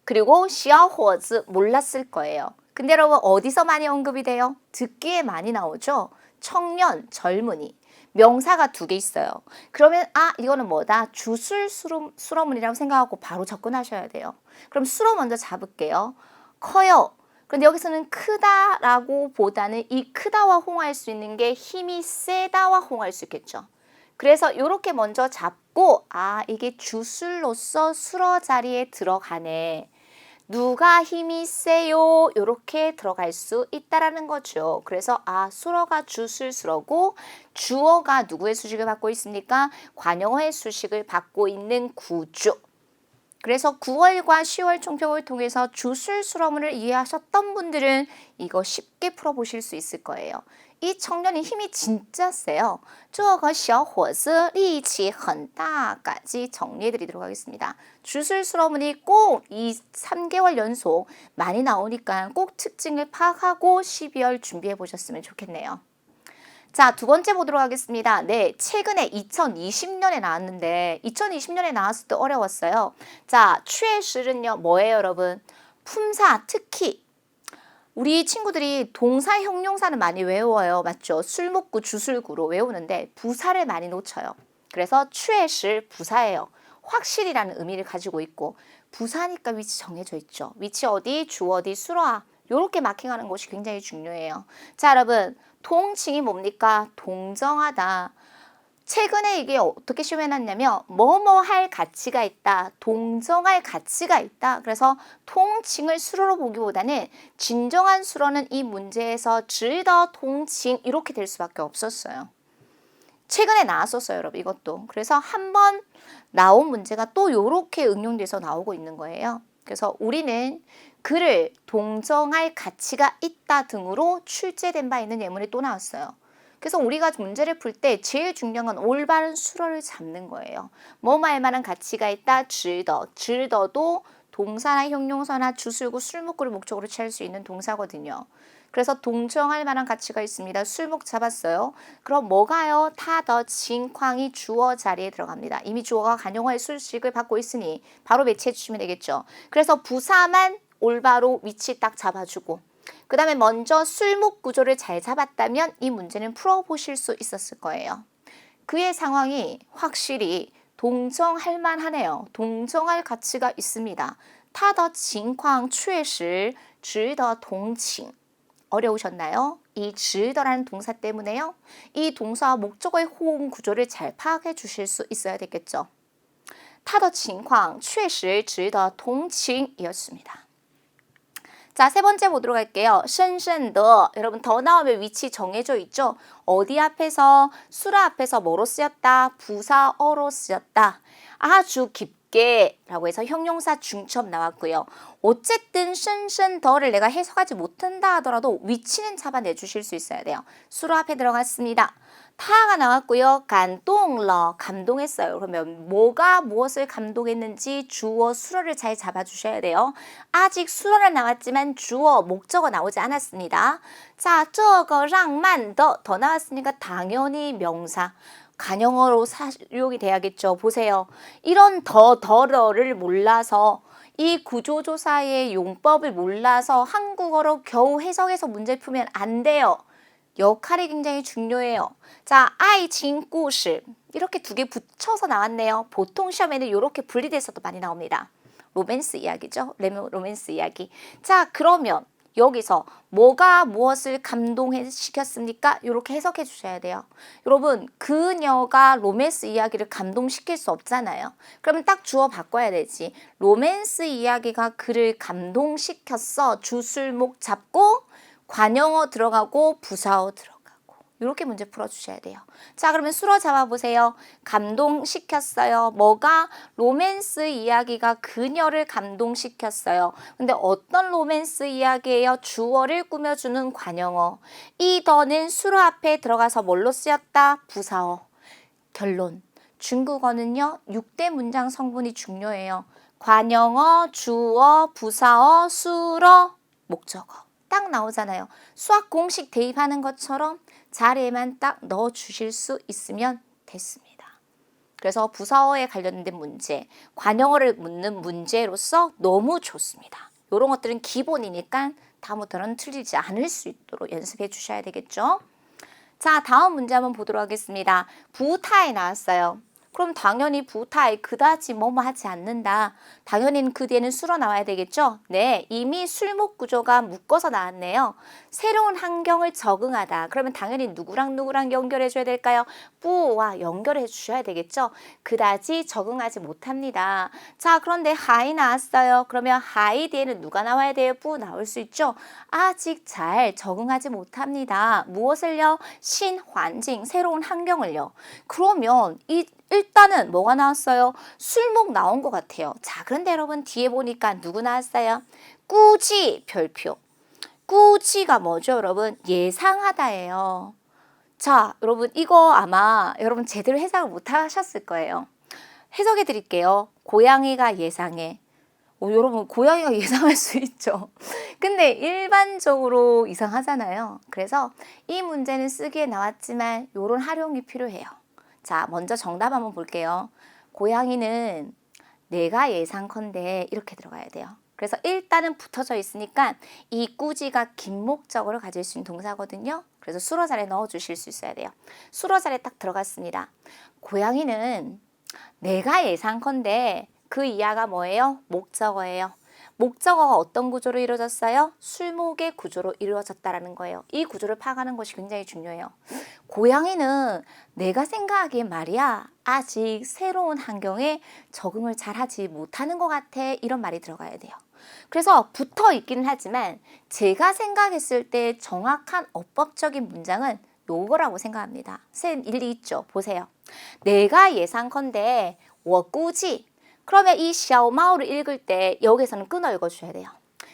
그리고 小伙子 몰랐을 거예요. 근데 여러분 어디서 많이 언급이 돼요? 듣기에 많이 나오죠. 청년, 젊은이. 명사가 2개 있어요. 그러면 이거는 뭐다? 주술수로문이라고 생각하고 바로 접근하셔야 돼요. 그럼 수로 먼저 잡을게요. 커요. 그런데 여기서는 크다라고 보다는 이 크다와 홍할 수 있는 게 힘이 세다와 홍할 수 있겠죠. 그래서 이렇게 먼저 잡고 이게 주술로서 수로 자리에 들어가네. 누가 힘이 세요? 이렇게 들어갈 수 있다라는 거죠. 그래서 수로가 주술수로고 주어가 누구의 수식을 받고 있습니까? 관용어의 수식을 받고 있는 구조. 그래서 9월과 10월 총평을 통해서 주술수로문을 이해하셨던 분들은 이거 쉽게 풀어보실 수 있을 거예요. 이 청년이 힘이 진짜 세요. 这个小伙子力气很大까지 정리해드리도록 하겠습니다. 주술수로문이 꼭 이 3개월 연속 많이 나오니까 꼭 특징을 파악하고 12월 준비해 보셨으면 좋겠네요. 자, 두 번째 보도록 하겠습니다. 네, 최근에 2020년에 나왔는데 2020년에 나왔을 때 어려웠어요. 자, 최실은요 뭐예요 여러분? 품사, 특히 우리 친구들이 동사 형용사는 많이 외워요. 맞죠? 술 먹고 주술구로 외우는데 부사를 많이 놓쳐요. 그래서 최실 부사예요. 확실이라는 의미를 가지고 있고 부사니까 위치 정해져 있죠. 위치 어디, 주 어디, 수로아 이렇게 마킹하는 것이 굉장히 중요해요. 자, 여러분 동칭이 뭡니까? 동정하다. 최근에 이게 어떻게 시험해놨냐면 뭐뭐 할 가치가 있다, 동정할 가치가 있다. 그래서 통칭을 수로로 보기보다는 진정한 수로는 이 문제에서 值得 통칭 이렇게 될 수밖에 없었어요. 최근에 나왔었어요, 여러분, 이것도. 그래서 한번 나온 문제가 또 이렇게 응용돼서 나오고 있는 거예요. 그래서 우리는 그를 동정할 가치가 있다 등으로 출제된 바 있는 예문이 또 나왔어요. 그래서 우리가 문제를 풀 때 제일 중요한 건 올바른 수로를 잡는 거예요. 뭐 할 만한 가치가 있다, 值得. 值得도 동사나 형용사나 주술구, 술목구를 목적으로 취할 수 있는 동사거든요. 그래서 동정할 만한 가치가 있습니다. 술목 잡았어요. 그럼 뭐가요? 타더 징쾅이 주어 자리에 들어갑니다. 이미 주어가 관용어의 수식을 받고 있으니 바로 매치해 주시면 되겠죠. 그래서 부사만 올바로 위치 딱 잡아주고 그 다음에 먼저 술목 구조를 잘 잡았다면 이 문제는 풀어보실 수 있었을 거예요. 그의 상황이 확실히 동정할 만하네요. 동정할 가치가 있습니다. 他的情况确实值得同情. 어려우셨나요? 이 值得라는 동사 때문에요. 이 동사와 목적어의 호응 구조를 잘 파악해 주실 수 있어야 되겠죠. 他的情况确实值得同情이었습니다. 자, 세 번째 보도록 할게요. 深深的. 여러분 더 나오면 위치 정해져 있죠? 어디 앞에서? 수라 앞에서 뭐로 쓰였다? 부사어로 쓰였다. 아주 깊게 라고 해서 형용사 중첩 나왔고요. 어쨌든 深深더를 내가 해석하지 못한다 하더라도 위치는 잡아내 주실 수 있어야 돼요. 수라 앞에 들어갔습니다. 타가 나왔고요. 감동러, 감동했어요. 그러면 뭐가 무엇을 감동했는지 주어 수어를 잘 잡아주셔야 돼요. 아직 수어는 나왔지만 주어, 목적어 나오지 않았습니다. 자, 这个浪漫的 더 나왔으니까 당연히 명사. 관용어로 사용이 돼야겠죠. 보세요. 이런 더러를 몰라서 이 구조조사의 용법을 몰라서 한국어로 겨우 해석해서 문제 풀면 안 돼요. 역할이 굉장히 중요해요. 자, 爱情故事 이렇게 두 개 붙여서 나왔네요. 보통 시험에는 이렇게 분리돼서도 많이 나옵니다. 로맨스 이야기죠. 로맨스 이야기. 자, 그러면 여기서 뭐가 무엇을 감동시켰습니까? 이렇게 해석해 주셔야 돼요. 여러분, 그녀가 로맨스 이야기를 감동시킬 수 없잖아요. 그러면 딱 주어 바꿔야 되지. 로맨스 이야기가 그를 감동시켰어. 주술목 잡고 관용어 들어가고 부사어 들어가고 이렇게 문제 풀어주셔야 돼요. 자, 그러면 수로 잡아보세요. 감동시켰어요. 뭐가? 로맨스 이야기가 그녀를 감동시켰어요. 근데 어떤 로맨스 이야기예요? 주어를 꾸며주는 관용어. 이 더는 수로 앞에 들어가서 뭘로 쓰였다? 부사어. 결론. 중국어는요. 6대 문장 성분이 중요해요. 관용어, 주어, 부사어, 수로, 목적어. 딱 나오잖아요. 수학 공식 대입하는 것처럼 자리에만 딱 넣어 주실 수 있으면 됐습니다. 그래서 부사어에 관련된 문제, 관용어를 묻는 문제로서 너무 좋습니다. 이런 것들은 기본이니까 다음부터는 틀리지 않을 수 있도록 연습해 주셔야 되겠죠. 자, 다음 문제 한번 보도록 하겠습니다. 부타에 나왔어요. 그럼 당연히 부타에 그다지 뭐뭐 하지 않는다. 당연히 그 뒤에는 수로 나와야 되겠죠? 네, 이미 술목 구조가 묶어서 나왔네요. 새로운 환경을 적응하다. 그러면 당연히 누구랑 연결해 줘야 될까요? 뿌와 연결해 주셔야 되겠죠? 그다지 적응하지 못합니다. 자, 그런데 하이 나왔어요. 그러면 하이 뒤에는 누가 나와야 돼요? 뿌 나올 수 있죠? 아직 잘 적응하지 못합니다. 무엇을요? 신환境, 새로운 환경을요. 그러면 일단은 뭐가 나왔어요? 술목 나온 것 같아요. 자, 그런데 여러분 뒤에 보니까 누구 나왔어요? 꾸지 별표. 꾸지가 뭐죠, 여러분? 예상하다예요. 자, 여러분 이거 아마 여러분 제대로 해석을 못 하셨을 거예요. 해석해 드릴게요. 고양이가 예상해. 여러분 고양이가 예상할 수 있죠. 근데 일반적으로 이상하잖아요. 그래서 이 문제는 쓰기에 나왔지만 이런 활용이 필요해요. 자, 먼저 정답 한번 볼게요. 고양이는 내가 예상컨대 이렇게 들어가야 돼요. 그래서 일단은 붙어져 있으니까 이 꾸지가 긴 목적어를 가질 수 있는 동사거든요. 그래서 수로 자리에 넣어 주실 수 있어야 돼요. 수로 자리에 딱 들어갔습니다. 고양이는 내가 예상컨대 그 이하가 뭐예요? 목적어예요. 목적어가 어떤 구조로 이루어졌어요? 술목의 구조로 이루어졌다라는 거예요. 이 구조를 파악하는 것이 굉장히 중요해요. 고양이는 내가 생각하기엔 말이야 아직 새로운 환경에 적응을 잘하지 못하는 것 같아 이런 말이 들어가야 돼요. 그래서 붙어 있기는 하지만 제가 생각했을 때 정확한 어법적인 문장은 요거라고 생각합니다. 쌤 일리 있죠? 보세요. 내가 예상컨대 我估计 그러면 이 小猫를 읽을 때 여기서는 끊어 읽어줘야 돼요.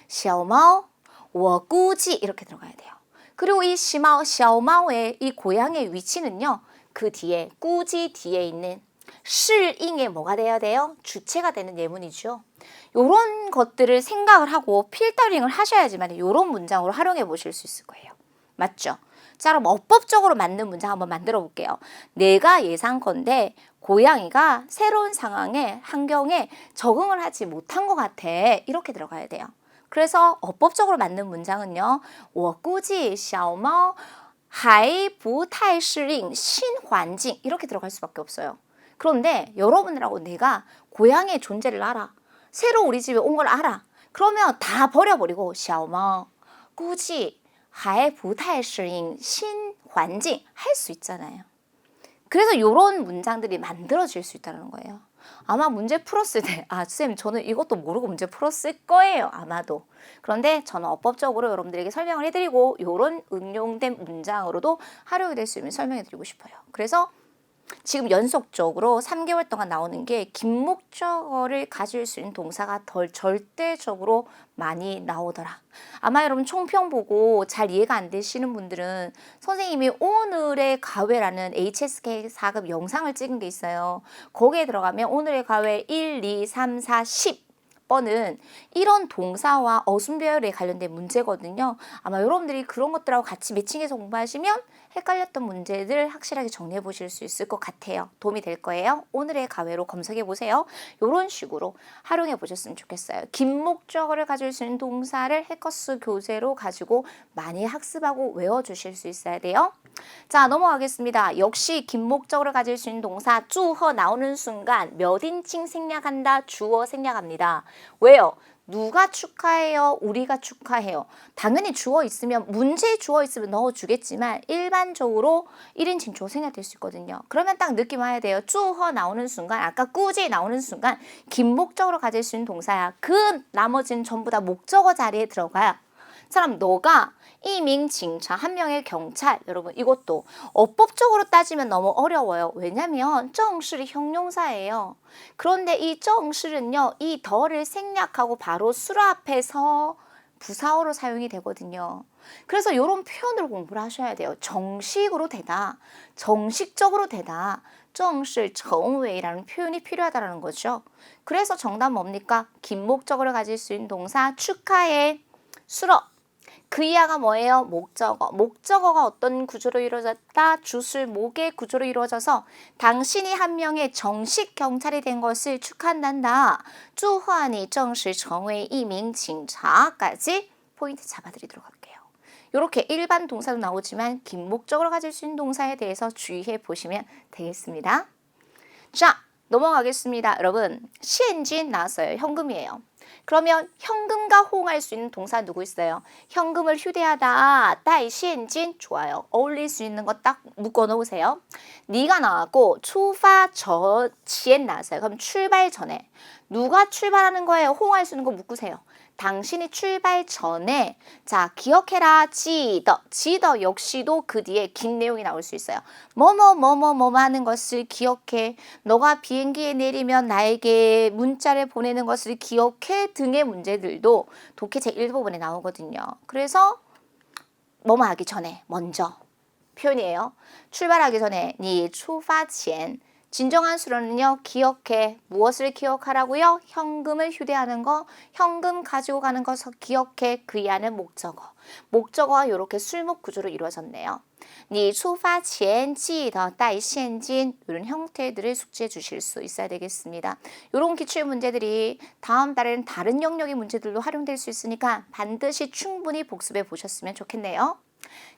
小猫我估计 이렇게 들어가야 돼요. 그리고 이 小猫의 이 고양이의 위치는요. 그 뒤에 估计 뒤에 있는 适应의 뭐가 돼야 돼요? 주체가 되는 예문이죠. 요런 것들을 생각을 하고 필터링을 하셔야지만 요런 문장으로 활용해 보실 수 있을 거예요. 맞죠? 자, 그럼 어법적으로 맞는 문장 한번 만들어 볼게요. 내가 예상컨대 고양이가 새로운 상황에 환경에 적응을 하지 못한 것 같아. 이렇게 들어가야 돼요. 그래서 어법적으로 맞는 문장은요. 我估计小猫还不太适应新环境 이렇게 들어갈 수밖에 없어요. 그런데 여러분들하고 내가 고양이의 존재를 알아. 새로 우리 집에 온 걸 알아. 그러면 다 버려버리고 小猫估计还不太适应新环境 할 수 있잖아요. 그래서 이런 문장들이 만들어질 수 있다는 거예요. 아마 문제 풀었을 때 쌤 저는 이것도 모르고 문제 풀었을 거예요. 아마도. 그런데 저는 어법적으로 여러분들에게 설명을 해드리고 이런 응용된 문장으로도 활용이 될 수 있는 설명해드리고 싶어요. 그래서 지금 연속적으로 3개월 동안 나오는 게 긴 목적어를 가질 수 있는 동사가 덜 절대적으로 많이 나오더라. 아마 여러분 총평 보고 잘 이해가 안 되시는 분들은 선생님이 오늘의 가외라는 HSK 4급 영상을 찍은 게 있어요. 거기에 들어가면 오늘의 가외 1, 2, 3, 4, 10 번은 이런 동사와 어순배열에 관련된 문제거든요. 아마 여러분들이 그런 것들하고 같이 매칭해서 공부하시면 헷갈렸던 문제들 확실하게 정리해 보실 수 있을 것 같아요. 도움이 될 거예요. 오늘의 가외로 검색해 보세요. 이런 식으로 활용해 보셨으면 좋겠어요. 긴 목적어를 가질 수 있는 동사를 해커스 교재로 가지고 많이 학습하고 외워주실 수 있어야 돼요. 자, 넘어가겠습니다. 역시 긴 목적어를 가질 수 있는 동사 주어 나오는 순간 몇 인칭 생략한다? 주어 생략합니다. 왜요? 누가 축하해요? 우리가 축하해요. 당연히 주어 있으면 문제에 주어 있으면 넣어주겠지만 일반적으로 1인칭 주어 생략될 수 있거든요. 그러면 딱 느낌 와야 돼요. 주어 나오는 순간 아까 꾸지 나오는 순간 긴 목적어로 가질 수 있는 동사야. 그 나머지는 전부 다 목적어 자리에 들어가요. 사람 너가 이민 징차 한 명의 경찰 여러분 이것도 어법적으로 따지면 너무 어려워요. 왜냐면 정실이 형용사예요. 그런데 이 정실은요 이 더를 생략하고 바로 수로 앞에서 부사어로 사용이 되거든요. 그래서 이런 표현을 공부를 하셔야 돼요. 정식으로 되다, 정식적으로 되다, 정실 정웨이라는 표현이 필요하다는 거죠. 그래서 정답 뭡니까? 긴 목적어를 가질 수 있는 동사 축하해, 수로 그 이하가 뭐예요? 목적어. 목적어가 어떤 구조로 이루어졌다? 주술 목의 구조로 이루어져서 당신이 한 명의 정식 경찰이 된 것을 축하한단다. 祝贺你正式成为一名警察까지 포인트 잡아드리도록 할게요. 이렇게 일반 동사도 나오지만 긴 목적어로 가질 수 있는 동사에 대해서 주의해 보시면 되겠습니다. 자, 넘어가겠습니다. 여러분, 시엔진 나왔어요. 현금이에요. 그러면 현금과 호응할 수 있는 동사 누구 있어요? 현금을 휴대하다, 따이 시엔진 좋아요. 어울릴 수 있는 거 딱 묶어 놓으세요. 니가 나왔고 출발 전에 나왔어요. 그럼 출발 전에 누가 출발하는 거예요? 호응할 수 있는 거 묶으세요. 당신이 출발 전에 자 기억해라 지더 역시도 그 뒤에 긴 내용이 나올 수 있어요. 뭐뭐 하는 것을 기억해. 너가 비행기에 내리면 나에게 문자를 보내는 것을 기억해 등의 문제들도 독해 제1부분에 나오거든요. 그래서 뭐뭐 하기 전에 먼저 표현이에요. 출발하기 전에 니 출발前 진정한 수로는요. 기억해. 무엇을 기억하라고요? 현금을 휴대하는 거, 현금 가지고 가는 거 기억해. 그 이하는 목적어. 목적어가 이렇게 술목 구조로 이루어졌네요. 你出发前记得带现金 이런 형태들을 숙지해 주실 수 있어야 되겠습니다. 이런 기출 문제들이 다음 달에는 다른 영역의 문제들도 활용될 수 있으니까 반드시 충분히 복습해 보셨으면 좋겠네요.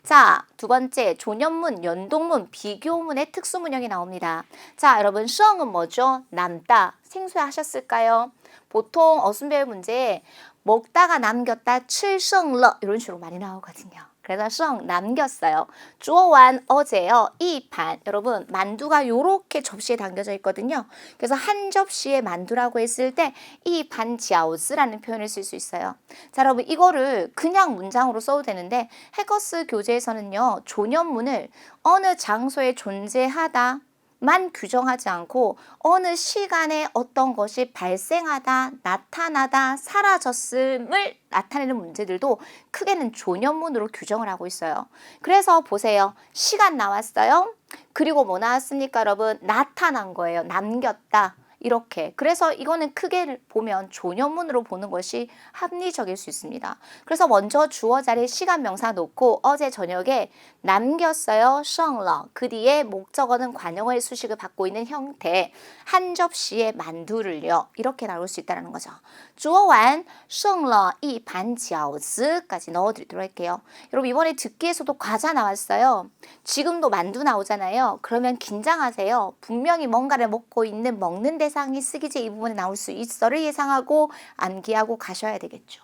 자, 두 번째 조년문, 연동문, 비교문의 특수문형이 나옵니다. 자, 여러분 성은 뭐죠? 남다. 생소하셨을까요? 보통 어순배열 문제에 먹다가 남겼다 吃剩了 이런 식으로 많이 나오거든요. 그래서 剩 남겼어요. 做完 어제요. 이 반 여러분 만두가 요렇게 접시에 담겨져 있거든요. 그래서 한 접시에 만두라고 했을 때 이 반 饺子라는 표현을 쓸 수 있어요. 자 여러분 이거를 그냥 문장으로 써도 되는데 해커스 교재에서는요. 조년문을 어느 장소에 존재하다 만 규정하지 않고 어느 시간에 어떤 것이 발생하다, 나타나다, 사라졌음을 나타내는 문제들도 크게는 조년문으로 규정을 하고 있어요. 그래서 보세요. 시간 나왔어요. 그리고 뭐 나왔습니까, 여러분? 나타난 거예요. 남겼다. 이렇게. 그래서 이거는 크게 보면 조년문으로 보는 것이 합리적일 수 있습니다. 그래서 먼저 주어 자리에 시간 명사 놓고 어제 저녁에 남겼어요. 剩了. 그 뒤에 목적어는 관용어의 수식을 받고 있는 형태. 한 접시에 만두를요. 이렇게 나올 수 있다는 거죠. 做完剩了一盘饺子까지 넣어드리도록 할게요. 여러분 이번에 듣기에서도 과자 나왔어요. 지금도 만두 나오잖아요. 그러면 긴장하세요. 분명히 뭔가를 먹는 대상이 쓰기제 이 부분에 나올 수 있어를 예상하고 암기하고 가셔야 되겠죠.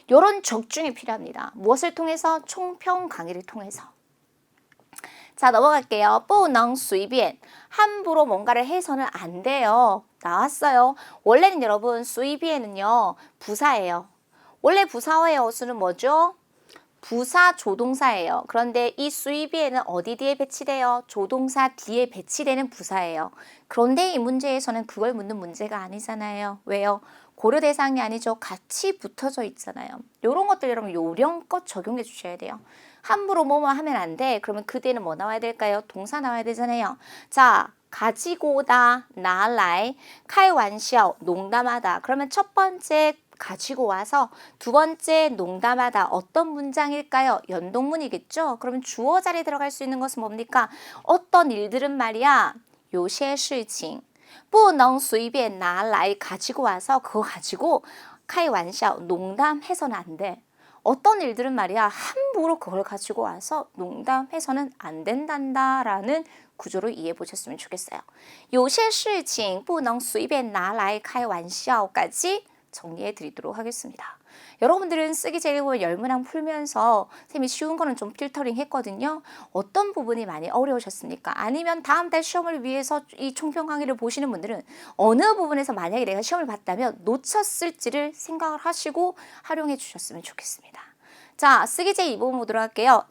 이런 적중이 필요합니다. 무엇을 통해서? 총평 강의를 통해서. 자 넘어갈게요. 不能随便 함부로 뭔가를 해서는 안 돼요. 나왔어요. 원래는 여러분 随便은요 부사예요. 원래 부사어의 어수는 뭐죠? 부사 조동사예요. 그런데 이 随便은 어디 뒤에 배치돼요? 조동사 뒤에 배치되는 부사예요. 그런데 이 문제에서는 그걸 묻는 문제가 아니잖아요. 왜요? 고려 대상이 아니죠. 같이 붙어져 있잖아요. 이런 것들 여러분 요령껏 적용해 주셔야 돼요. 함부로 뭐뭐 하면 안 돼. 그러면 그때는 뭐 나와야 될까요? 동사 나와야 되잖아요. 자, 가지고 오다, 拿来, 开玩笑, 농담하다. 그러면 첫 번째 가지고 와서 두 번째 농담하다 어떤 문장일까요? 연동문이겠죠? 그러면 주어 자리에 들어갈 수 있는 것은 뭡니까? 어떤 일들은 말이야. 有些事情不能随便拿来 가지고 와서 그거 가지고 开玩笑 농담해서는 안 돼. 어떤 일들은 말이야 함부로 그걸 가지고 와서 농담해서는 안 된단다라는 구조로 이해해 보셨으면 좋겠어요. 有些事情不能随便拿来开玩笑까지 정리해 드리도록 하겠습니다. 여러분들은 쓰기 제일고 열문항 풀면서 쌤이 쉬운 거는 좀 필터링 했거든요. 어떤 부분이 많이 어려우셨습니까? 아니면 다음 달 시험을 위해서 이 총평 강의를 보시는 분들은 어느 부분에서 만약에 내가 시험을 봤다면 놓쳤을지를 생각을 하시고 활용해 주셨으면 좋겠습니다. 자, 쓰기 제 2부분 보도록 할게요.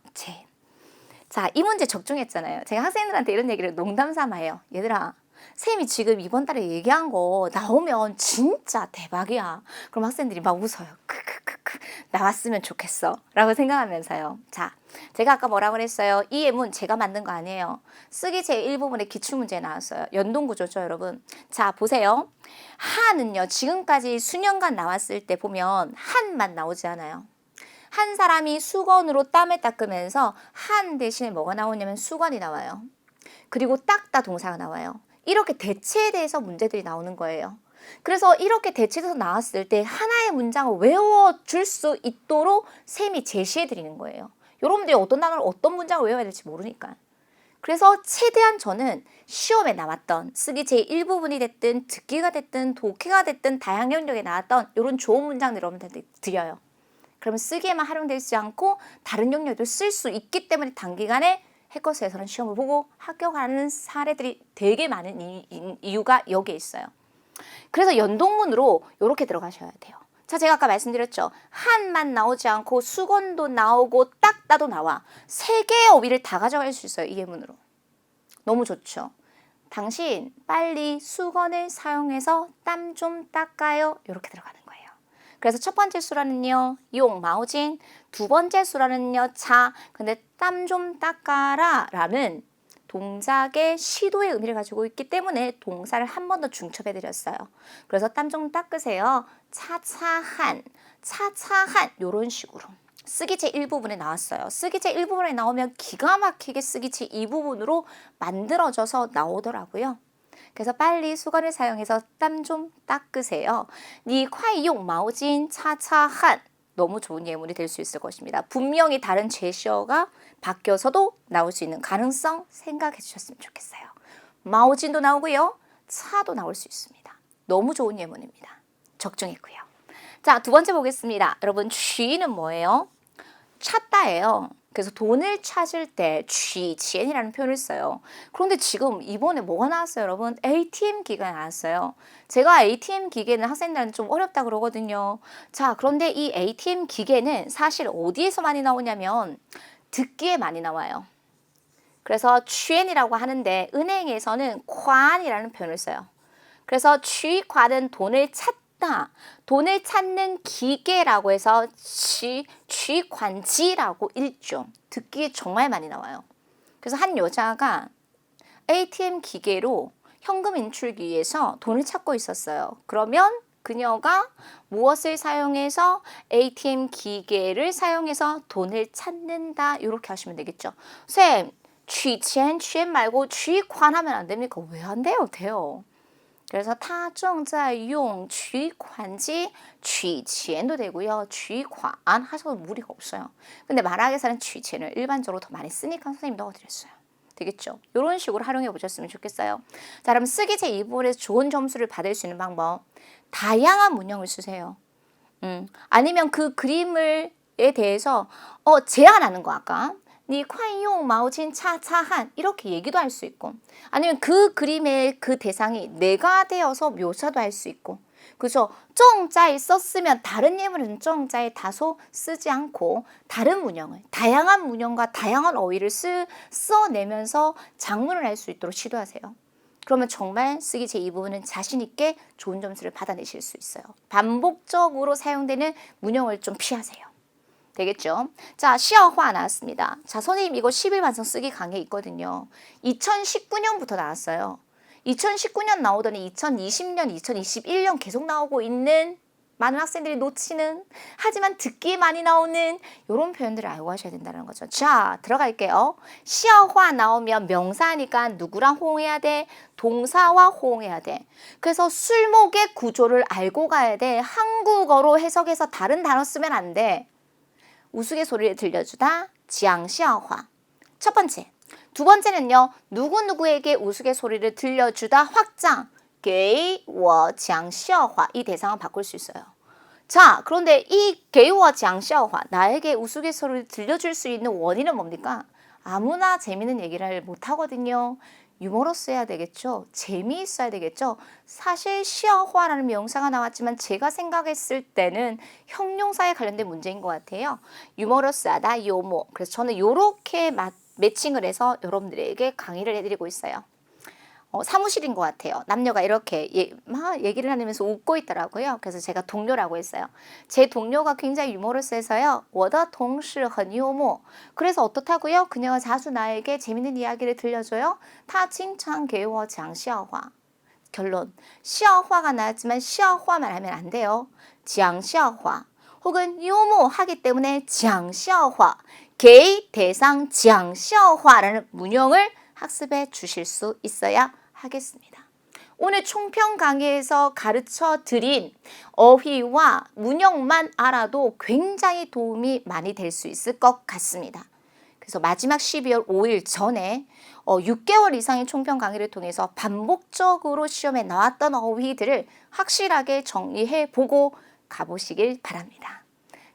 자, 이 문제 적중했잖아요. 제가 학생들한테 이런 얘기를 농담 삼아 해요. 얘들아, 쌤이 지금 이번 달에 얘기한 거 나오면 진짜 대박이야. 그럼 학생들이 막 웃어요. 크크크크 나왔으면 좋겠어 라고 생각하면서요. 자, 제가 아까 뭐라고 그랬어요? 이 예문 제가 만든 거 아니에요. 쓰기 제1부분에 기출문제 나왔어요. 연동구조죠 여러분. 자 보세요. 한은요 지금까지 수년간 나왔을 때 보면 한만 나오지 않아요. 한 사람이 수건으로 땀을 닦으면서 한 대신에 뭐가 나오냐면 수건이 나와요. 그리고 닦다 동사가 나와요. 이렇게 대체에 대해서 문제들이 나오는 거예요. 그래서 이렇게 대체돼서 나왔을 때 하나의 문장을 외워줄 수 있도록 쌤이 제시해 드리는 거예요. 여러분들이 어떤 단어를 어떤 문장을 외워야 될지 모르니까. 그래서 최대한 저는 시험에 나왔던 쓰기 제1부분이 됐든 듣기가 됐든 독해가 됐든 다양한 영역에 나왔던 이런 좋은 문장들 여러분들한테 드려요. 그러면 쓰기에만 활용되지 않고 다른 영역도 쓸 수 있기 때문에 단기간에 해커스에서는 시험을 보고 합격하는 사례들이 되게 많은 이유가 여기에 있어요. 그래서 연동문으로 이렇게 들어가셔야 돼요. 자, 제가 아까 말씀드렸죠. 한만 나오지 않고 수건도 나오고 닦다도 나와. 세 개의 어휘를 다 가져갈 수 있어요. 이 예문으로. 너무 좋죠. 당신 빨리 수건을 사용해서 땀 좀 닦아요. 이렇게 들어가는 거예요. 그래서 첫 번째 수라는요. 용, 마오진. 두 번째 수라는요. 자, 근데 땀 좀 닦아라 라는 동작의 시도의 의미를 가지고 있기 때문에 동사를 한 번 더 중첩해 드렸어요. 그래서 땀 좀 닦으세요. 차차한, 차차한 이런 식으로. 쓰기 제1부분에 나왔어요. 쓰기 제1부분에 나오면 기가 막히게 쓰기 제2부분으로 만들어져서 나오더라고요. 그래서 빨리 수건을 사용해서 땀 좀 닦으세요. 你快用毛巾擦擦汗 너무 좋은 예문이 될 수 있을 것입니다. 분명히 다른 제시어가 바뀌어서도 나올 수 있는 가능성 생각해 주셨으면 좋겠어요. 마오진도 나오고요. 차도 나올 수 있습니다. 너무 좋은 예문입니다. 적중했고요. 자, 두 번째 보겠습니다. 여러분, 취는 뭐예요? 찾다예요. 그래서 돈을 찾을 때 취치엔이라는 표현을 써요. 그런데 지금 이번에 뭐가 나왔어요, 여러분? ATM 기계가 나왔어요. 제가 ATM 기계는 학생들한테 좀 어렵다 그러거든요. 자, 그런데 이 ATM 기계는 사실 어디에서 많이 나오냐면 듣기에 많이 나와요. 그래서 취엔이라고 하는데 은행에서는 콴이라는 표현을 써요. 그래서 취관은 돈을 찾다, 돈을 찾는 기계라고 해서 취관지라고 읽죠. 듣기에 정말 많이 나와요. 그래서 한 여자가 ATM 기계로 현금 인출기 위해서 돈을 찾고 있었어요. 그러면 그녀가 무엇을 사용해서 ATM 기계를 사용해서 돈을 찾는다, 이렇게 하시면 되겠죠. 쌤, 취첸, 취엔 말고 취관 하면 안 됩니까? 왜 안 돼요? 돼요. 그래서 他正在用取款机 취첸도 되고요. 취관 하셔도 무리가 없어요. 근데 말하기에서는 취첸을 일반적으로 더 많이 쓰니까 선생님 넣어드렸어요. 되겠죠? 이런 식으로 활용해 보셨으면 좋겠어요. 자, 그럼 쓰기 제2부분에서 좋은 점수를 받을 수 있는 방법. 다양한 문형을 쓰세요. 아니면 그 그림에 대해서 제안하는 거 아까. 你快用毛巾擦擦汗 이렇게 얘기도 할 수 있고, 아니면 그 그림의 그 대상이 내가 되어서 묘사도 할 수 있고, 그죠? 정자에 썼으면 다른 예문은 정자에 다소 쓰지 않고 다른 문형을, 다양한 문형과 다양한 어휘를 써내면서 작문을 할 수 있도록 시도하세요. 그러면 정말 쓰기 제2부분은 자신 있게 좋은 점수를 받아내실 수 있어요. 반복적으로 사용되는 문형을 좀 피하세요. 되겠죠? 자, 시어화 나왔습니다. 자, 선생님 이거 10일 완성 쓰기 강의 있거든요. 2019년부터 나왔어요. 2019년 나오더니 2020년, 2021년 계속 나오고 있는, 많은 학생들이 놓치는, 하지만 듣기에 많이 나오는 이런 표현들을 알고 하셔야 된다는 거죠. 자, 들어갈게요. 시어화 나오면 명사니까 누구랑 호응해야 돼? 동사와 호응해야 돼. 그래서 술목의 구조를 알고 가야 돼. 한국어로 해석해서 다른 단어 쓰면 안 돼. 우스갯소리를 들려주다, 지앙시어화. 첫 번째. 두 번째는요, 누구누구에게 우스갯소리를 들려주다, 확장, 给我讲笑话. 이 대상을 바꿀 수 있어요. 자, 그런데 이 给我讲笑话, 나에게 우스갯소리를 들려줄 수 있는 원인은 뭡니까? 아무나 재미있는 얘기를 못하거든요. 유머러스 해야 되겠죠. 재미있어야 되겠죠. 사실 시어화라는 명사가 나왔지만 제가 생각했을 때는 형용사에 관련된 문제인 것 같아요. 유머러스하다, 요모. 그래서 저는 이렇게 매칭을 해서 여러분들에게 강의를 해드리고 있어요. 사무실인 것 같아요. 남녀가 이렇게 막 얘기를 하면서 웃고 있더라고요. 그래서 제가 동료라고 했어요. 제 동료가 굉장히 유머러스해서요. 我的同事很幽默. 그래서 어떻다고요? 그녀가 자주 나에게 재밌는 이야기를 들려줘요. 他经常给我讲笑话. 결론. 시어화가 나왔지만 시어화만 하면 안 돼요. 讲笑话. 혹은 유머하기 때문에 讲笑话. 개 대상 讲笑话라는 문형을 학습해 주실 수 있어야 하겠습니다. 오늘 총평 강의에서 가르쳐 드린 어휘와 문형만 알아도 굉장히 도움이 많이 될 수 있을 것 같습니다. 그래서 마지막 12월 5일 전에 6개월 이상의 총평 강의를 통해서 반복적으로 시험에 나왔던 어휘들을 확실하게 정리해 보고 가보시길 바랍니다.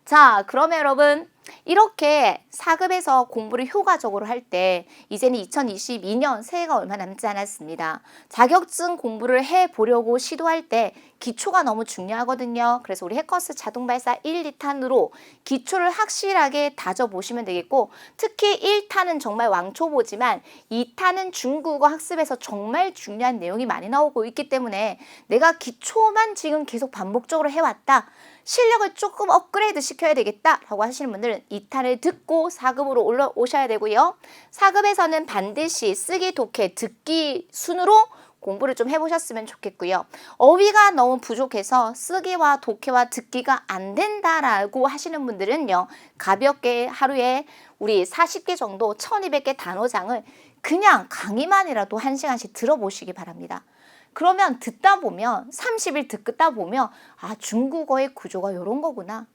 자, 그러면 여러분 이렇게 4급에서 공부를 효과적으로 할 때 이제는 2022년 새해가 얼마 남지 않았습니다. 자격증 공부를 해보려고 시도할 때 기초가 너무 중요하거든요. 그래서 우리 해커스 자동발사 1, 2탄으로 기초를 확실하게 다져보시면 되겠고, 특히 1탄은 정말 왕초보지만 2탄은 중국어 학습에서 정말 중요한 내용이 많이 나오고 있기 때문에 내가 기초만 지금 계속 반복적으로 해왔다, 실력을 조금 업그레이드 시켜야 되겠다라고 하시는 분들은 2탄을 듣고 4급으로 올라오셔야 되고요. 4급에서는 반드시 쓰기, 독해, 듣기 순으로 공부를 좀 해보셨으면 좋겠고요. 어휘가 너무 부족해서 쓰기와 독해와 듣기가 안 된다라고 하시는 분들은요, 가볍게 하루에 우리 40개 정도 1200개 단어장을 그냥 강의만이라도 1시간씩 들어보시기 바랍니다. 그러면 듣다 보면 30일 듣다 보면 아, 중국어의 구조가 이런 거구나.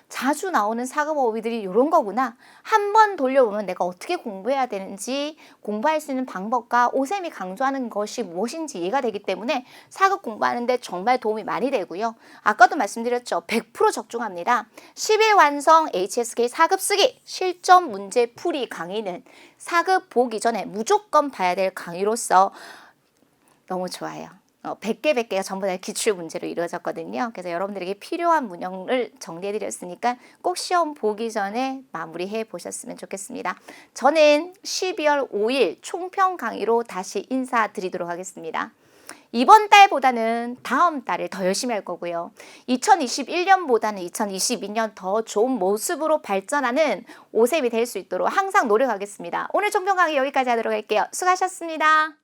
자주 나오는 사급 어휘들이 이런 거구나. 한 번 돌려보면 내가 어떻게 공부해야 되는지, 공부할 수 있는 방법과 오쌤이 강조하는 것이 무엇인지 이해가 되기 때문에 사급 공부하는데 정말 도움이 많이 되고요. 아까도 말씀드렸죠. 100% 적중합니다. 10일 완성 HSK 사급 쓰기 실전 문제 풀이 강의는 사급 보기 전에 무조건 봐야 될 강의로서 너무 좋아요. 100개 100개가 전부 다 기출 문제로 이루어졌거든요. 그래서 여러분들에게 필요한 문형을 정리해드렸으니까 꼭 시험 보기 전에 마무리해 보셨으면 좋겠습니다. 저는 12월 5일 총평 강의로 다시 인사드리도록 하겠습니다. 이번 달보다는 다음 달에 더 열심히 할 거고요. 2021년보다는 2022년 더 좋은 모습으로 발전하는 오쌤이 될 수 있도록 항상 노력하겠습니다. 오늘 총평 강의 여기까지 하도록 할게요. 수고하셨습니다.